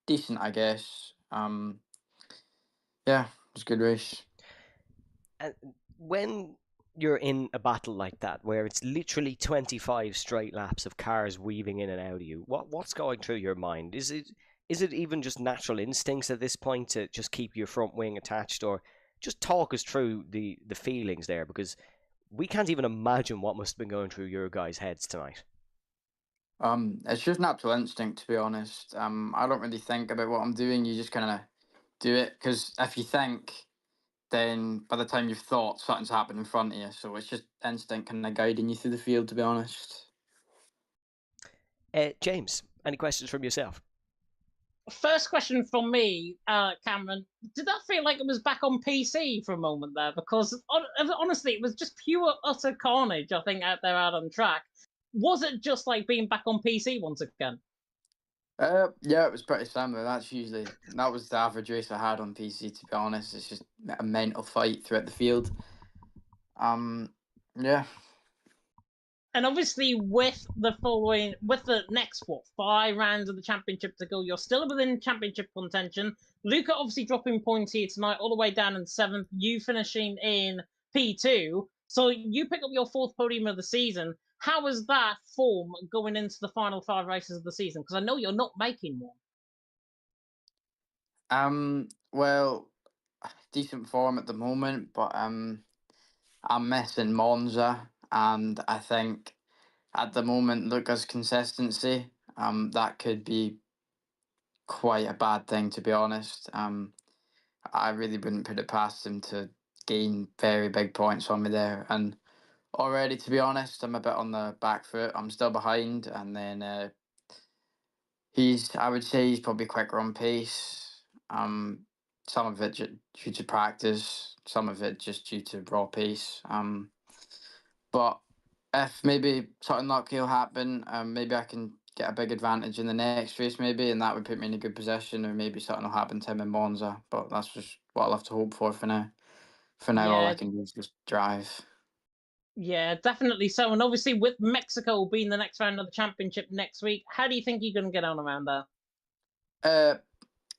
F: decent, I guess. Yeah, it was a good race.
D: And when you're in a battle like that, where it's literally 25 straight laps of cars weaving in and out of you, what's going through your mind? Is it even just natural instincts at this point to just keep your front wing attached, or just talk us through the feelings there, because we can't even imagine what must have been going through your guys' heads tonight.
F: It's just natural instinct, to be honest. I don't really think about what I'm doing. You just kind of do it, because if you think, then by the time you've thought, something's happened in front of you. So it's just instinct kind of guiding you through the field, to be honest.
D: James, any questions from yourself?
E: First question from me, Cameron. Did that feel like it was back on PC for a moment there? Because honestly, it was just pure, utter carnage, I think, out on track. Was it just like being back on PC once again?
F: Yeah, it was pretty similar. That was the average race I had on PC, to be honest. It's just a mental fight throughout the field. Yeah.
E: And obviously, with the next 5 rounds of the championship to go, you're still within championship contention. Luca obviously dropping points here tonight, all the way down in 7th. You finishing in P2, so you pick up your 4th podium of the season. How is that form going into the final 5 races of the season? Because I know you're not making one.
F: Well, decent form at the moment, but I'm missing Monza, and I think at the moment Luca's consistency, that could be quite a bad thing, to be honest. I really wouldn't put it past him to gain very big points on me there, and already, to be honest, I'm a bit on the back foot. I'm still behind, and then I would say he's probably quicker on pace. Some of it due to practice, some of it just due to raw pace. But if maybe something lucky will happen, maybe I can get a big advantage in the next race, maybe, and that would put me in a good position, or maybe something will happen to him in Monza. But that's just what I'll have to hope for now. For now, all I can do is just drive.
E: Yeah, definitely so. And obviously, with Mexico being the next round of the championship next week, how do you think you're going to get on around there?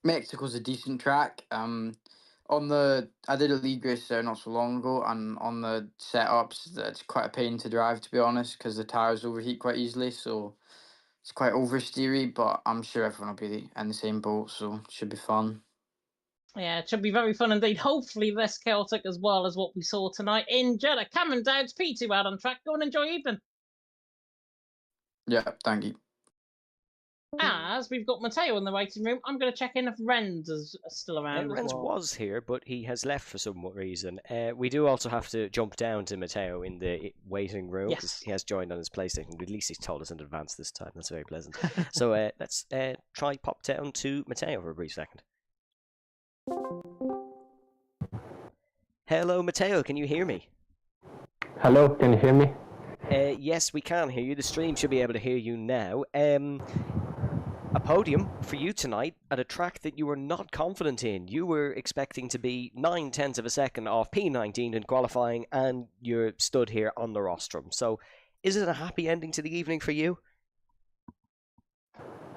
F: Mexico's a decent track. I did a league race there not so long ago, and on the setups, it's quite a pain to drive, to be honest, because the tires overheat quite easily. So it's quite oversteery, but I'm sure everyone will be in the same boat, so it should be fun.
E: Yeah, it should be very fun indeed. Hopefully less chaotic as well as what we saw tonight in Jeddah. Cameron Dowd's P2 out on track. Go and enjoy your evening.
F: Yeah, thank you.
E: As we've got Matteo in the waiting room, I'm going to check in if Renz is still around.
D: Renz was here, but he has left for some reason. We do also have to jump down to Matteo in the waiting room.
E: Yes.
D: He has joined on his PlayStation. At least he's told us in advance this time. That's very pleasant. So let's try pop down to Matteo for a brief second. Hello, Matteo. Can you hear me?
G: Hello, can you hear me?
D: Yes, we can hear you. The stream should be able to hear you now. A podium for you tonight at a track that you were not confident in. You were expecting to be 9/10 of a second off P19 in qualifying, and you're stood here on the rostrum. So, is it a happy ending to the evening for you?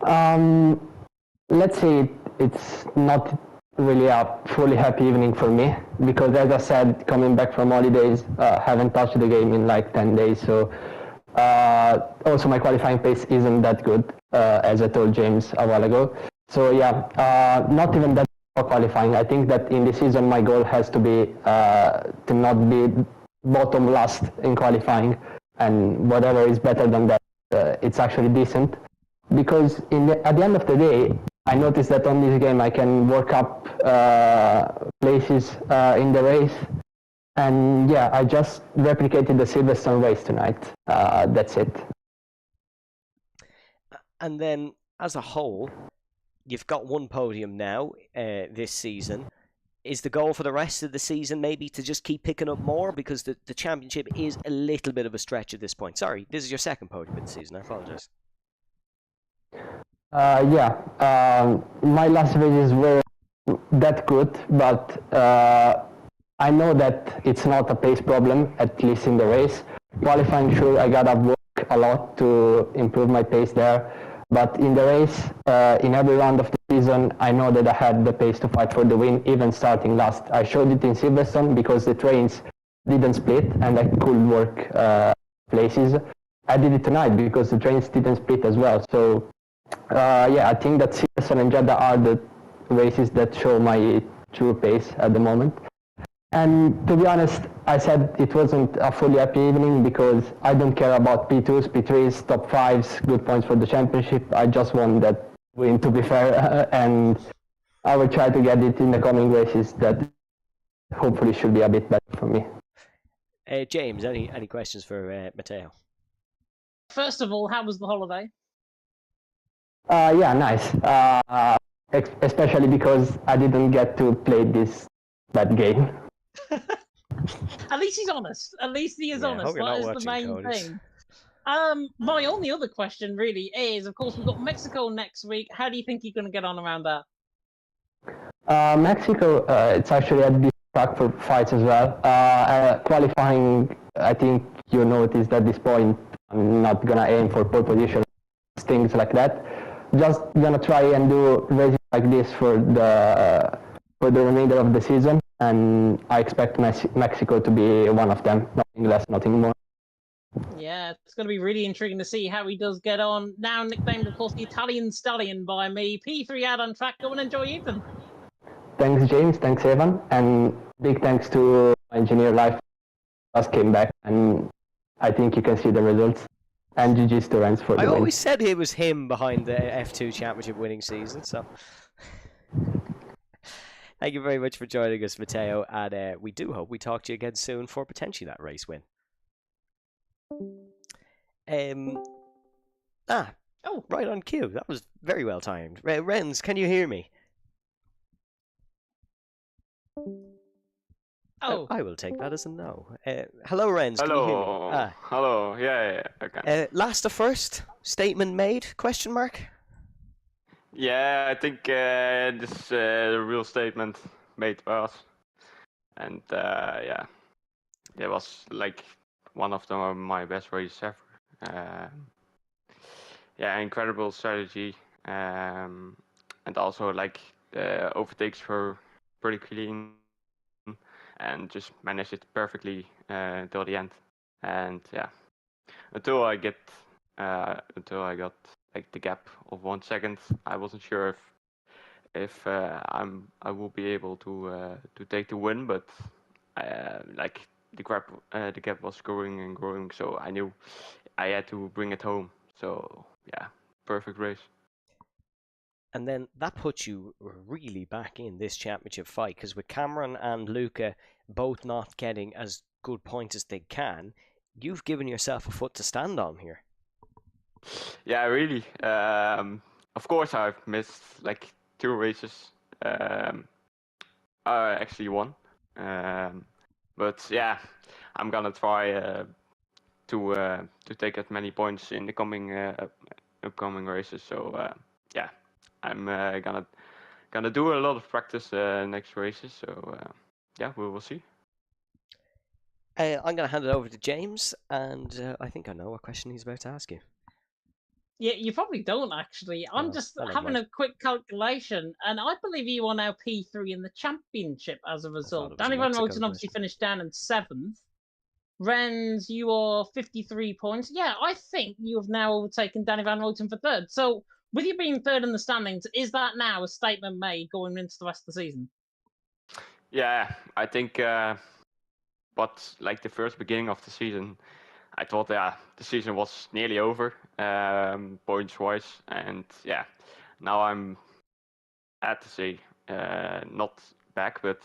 G: Let's say it's not really a fully happy evening for me, because as I said, coming back from holidays, haven't touched the game in like 10 days, so Also, my qualifying pace isn't that good, as I told James a while ago. So yeah, not even that for qualifying. I think that in this season my goal has to be to not be bottom last in qualifying, and whatever is better than that, it's actually decent. Because at the end of the day, I noticed that on this game I can work up places in the race. And yeah, I just replicated the Silverstone race tonight. That's it.
D: And then, as a whole, you've got one podium now this season. Is the goal for the rest of the season maybe to just keep picking up more? Because the championship is a little bit of a stretch at this point. Sorry, this is your second podium of the season. I apologize.
G: Yeah, my last races were that good, but I know that it's not a pace problem, at least in the race. Qualifying, sure, I gotta work a lot to improve my pace there. But in the race, in every round of the season, I know that I had the pace to fight for the win, even starting last. I showed it in Silverstone because the trains didn't split and I could work places. I did it tonight because the trains didn't split as well. So yeah, I think that Silverstone and Jeddah are the races that show my true pace at the moment. And to be honest, I said it wasn't a fully happy evening because I don't care about P2s, P3s, top 5s, good points for the championship. I just want that win, to be fair, and I will try to get it in the coming races that hopefully should be a bit better for me.
D: James, any questions for Matteo?
E: First of all, how was the holiday?
G: Yeah, nice. Especially because I didn't get to play that game.
E: At least he's honest. At least he is
D: Yeah,
E: honest.
D: hope you're
E: That
D: not
E: is the
D: watching,
E: main
D: Coders.
E: thing. My only other question really is, of course, we've got Mexico next week. How do you think you're going to get on around that?
G: Mexico, it's actually a decent track for fights as well. Qualifying, I think you noticed at this point, I'm not gonna aim for pole position, things like that. Just gonna try and do races like this for the remainder of the season, and I expect Mexico to be one of them. Nothing less, nothing more.
E: Yeah, it's going to be really intriguing to see how he does get on. Now nicknamed, of course, the Italian Stallion by me. P3 out on track. Go and enjoy Ethan.
G: Thanks, James. Thanks, Evan. And big thanks to Engineer Life. Just came back, and I think you can see the results. And GG's to Renz for the
D: I
G: win.
D: always said it was him behind the F2 championship winning season, so... Thank you very much for joining us, Matteo, and we do hope we talk to you again soon for potentially that race win. Oh, right on cue. That was very well timed. Renz, can you hear me?
E: Oh,
D: I will take that as a no. Hello, Renz.
H: Hello.
D: Can you hear me?
H: Hello. Yeah, okay.
D: Last to first statement made? Question mark.
H: Yeah, I think this is a real statement made by us, and yeah, it was like one of my best races ever. Yeah, incredible strategy, and also like the overtakes were pretty clean, and just managed it perfectly till the end. And yeah, until I got like the gap of 1 second, I wasn't sure if I will be able to take the win, but like the gap was growing and growing, so I knew I had to bring it home. So yeah, perfect race.
D: And then that puts you really back in this championship fight, because with Cameron and Luca both not getting as good points as they can, you've given yourself a foot to stand on here.
H: Yeah, really. Of course, I've missed like 2 races. Actually 1. But yeah, I'm gonna try to take as many points in the coming upcoming races. So yeah, I'm gonna do a lot of practice next races. So yeah, we will see.
D: I'm going to hand it over to James, and I think I know what question he's about to ask you.
E: yeah, you probably don't actually. I'm just
D: never
E: having
D: mind.
E: a quick calculation, and I believe you are now P3 in the championship as a result.
D: it was
E: Danny
D: a
E: Van
D: Mexico
E: Roten obviously
D: question.
E: finished down in 7th. Rennes, you are 53 points. Yeah, I think you have now overtaken Danny Van Roten for third. So, with you being third in the standings, is that now a statement made going into the rest of the season?
H: Yeah, I think, but like the first beginning of the season, I thought, the season was nearly over, points-wise, and yeah, now I'm at to say, not back, but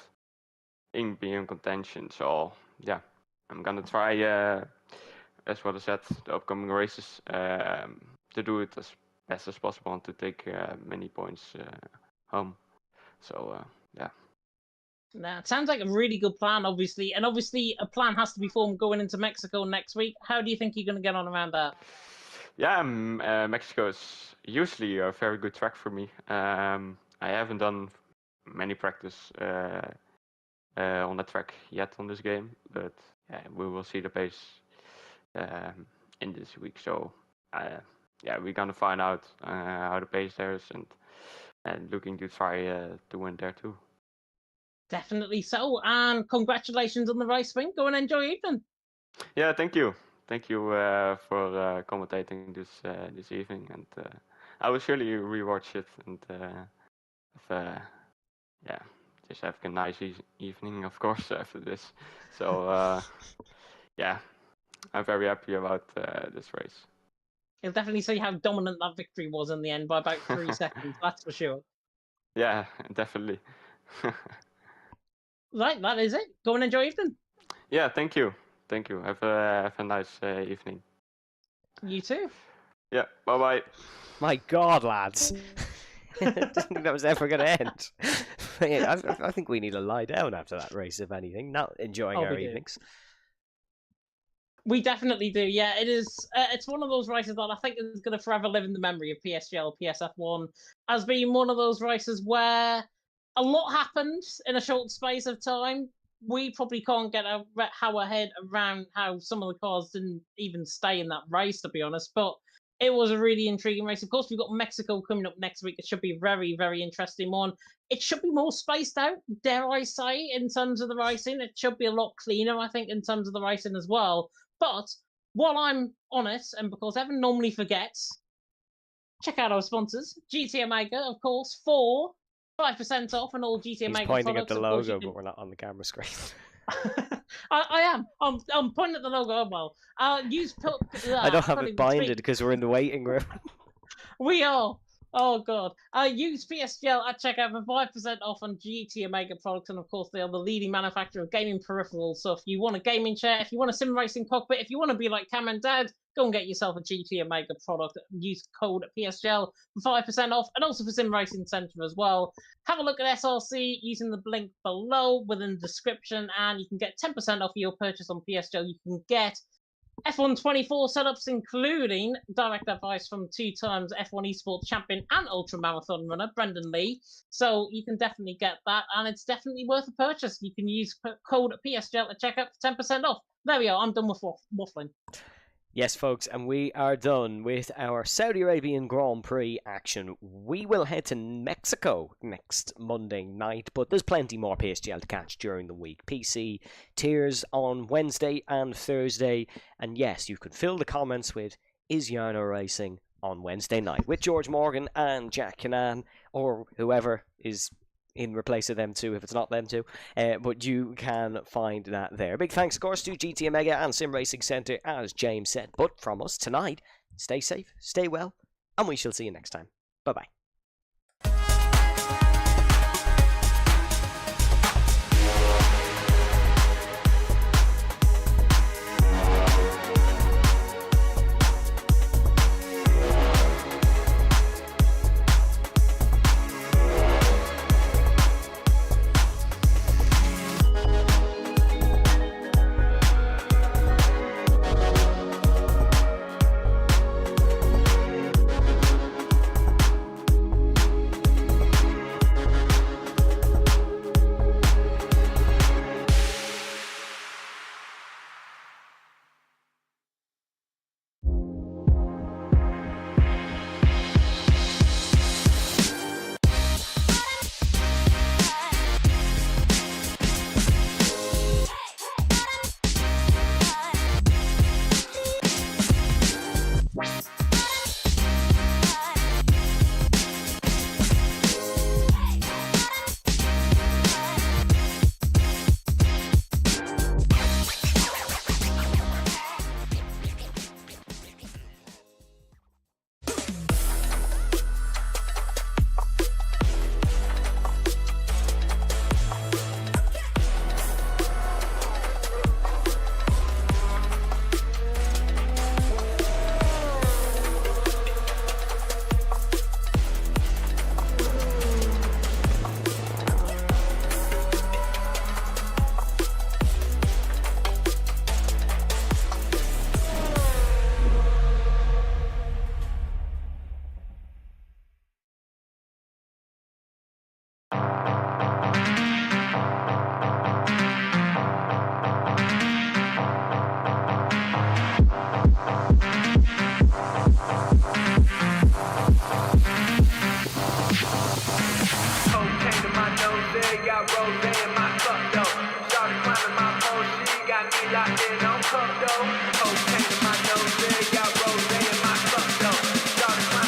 H: in being contention. So yeah, I'm gonna try, as what I said, the upcoming races, to do it as best as possible and to take many points home. So yeah.
E: That sounds like a really good plan, obviously. And obviously, a plan has to be formed going into Mexico next week. How do you think you're going to get on around that?
H: Yeah, Mexico is usually a very good track for me. I haven't done many practice on the track yet on this game, but yeah, we will see the pace in this week. So yeah, we're gonna find out how the pace there is, and looking to try to win there too.
E: Definitely so. And congratulations on the race win. Go and enjoy your evening.
H: Yeah, thank you. Thank you for commentating this evening, and I will surely rewatch it and yeah, just have a nice evening, of course, after this. So yeah, I'm very happy about this race.
E: You'll definitely see how dominant that victory was in the end by about 3 seconds. That's for sure.
H: Yeah, definitely.
E: Right, that is it. Go and enjoy your evening.
H: Yeah, thank you. Thank you. Have a nice evening.
E: You too.
H: Yeah, bye bye.
D: My God, lads. I didn't think that was ever going to end. Yeah, I think we need to lie down after that race, if anything. Not enjoying our evenings.
E: We definitely do. Yeah, it is. It's one of those races that I think is going to forever live in the memory of PSGL, PSF1, as being one of those races where a lot happened in a short space of time. We probably can't get our head around how some of the cars didn't even stay in that race, to be honest. But it was a really intriguing race. Of course, we've got Mexico coming up next week. It should be a very, very interesting one. It should be more spaced out, dare I say, in terms of the racing. It should be a lot cleaner, I think, in terms of the racing as well. But while I'm on it, and because Evan normally forgets, check out our sponsors. GT Omega, of course, for 5% off on all GT Omega products.
D: He's pointing at the logo, but we're not on the camera screen.
E: I am. I'm pointing at the logo. Well, use.
D: I don't have it binded because we're in the waiting room.
E: We are. Oh god. Use PSGL at checkout for 5% off on GT Omega products, and of course they are the leading manufacturer of gaming peripherals. So if you want a gaming chair, if you want a sim racing cockpit, if you want to be like Cam and Dad, go and get yourself a GT Omega product. Use code PSGL for 5% off, and also for Sim Racing Centre as well. Have a look at SRC using the link below within the description, and you can get 10% off your purchase on PSGL. You can get F1 24 setups, including direct advice from 2 times F1 esports champion and ultra marathon runner Brendan Lee. So you can definitely get that, and it's definitely worth a purchase. You can use code PSGL at checkout for 10% off. There we are. I'm done with waffling.
D: Yes, folks, and we are done with our Saudi Arabian Grand Prix action. We will head to Mexico next Monday night, but there's plenty more PSGL to catch during the week. PC tiers on Wednesday and Thursday, and yes, you can fill the comments with "Is Yarno racing?" on Wednesday night with George Morgan and Jack Canan, or whoever is in replace of them two if it's not them two, but you can find that there. Big thanks, of course, to GT Omega and Sim Racing Centre, as James said. But from us tonight, stay safe, stay well, and we shall see you next time. Bye-bye.
A: Cocaine in my nose, they got rose in my cup though. Shawty climbing my pole, she got me locked in on cup though.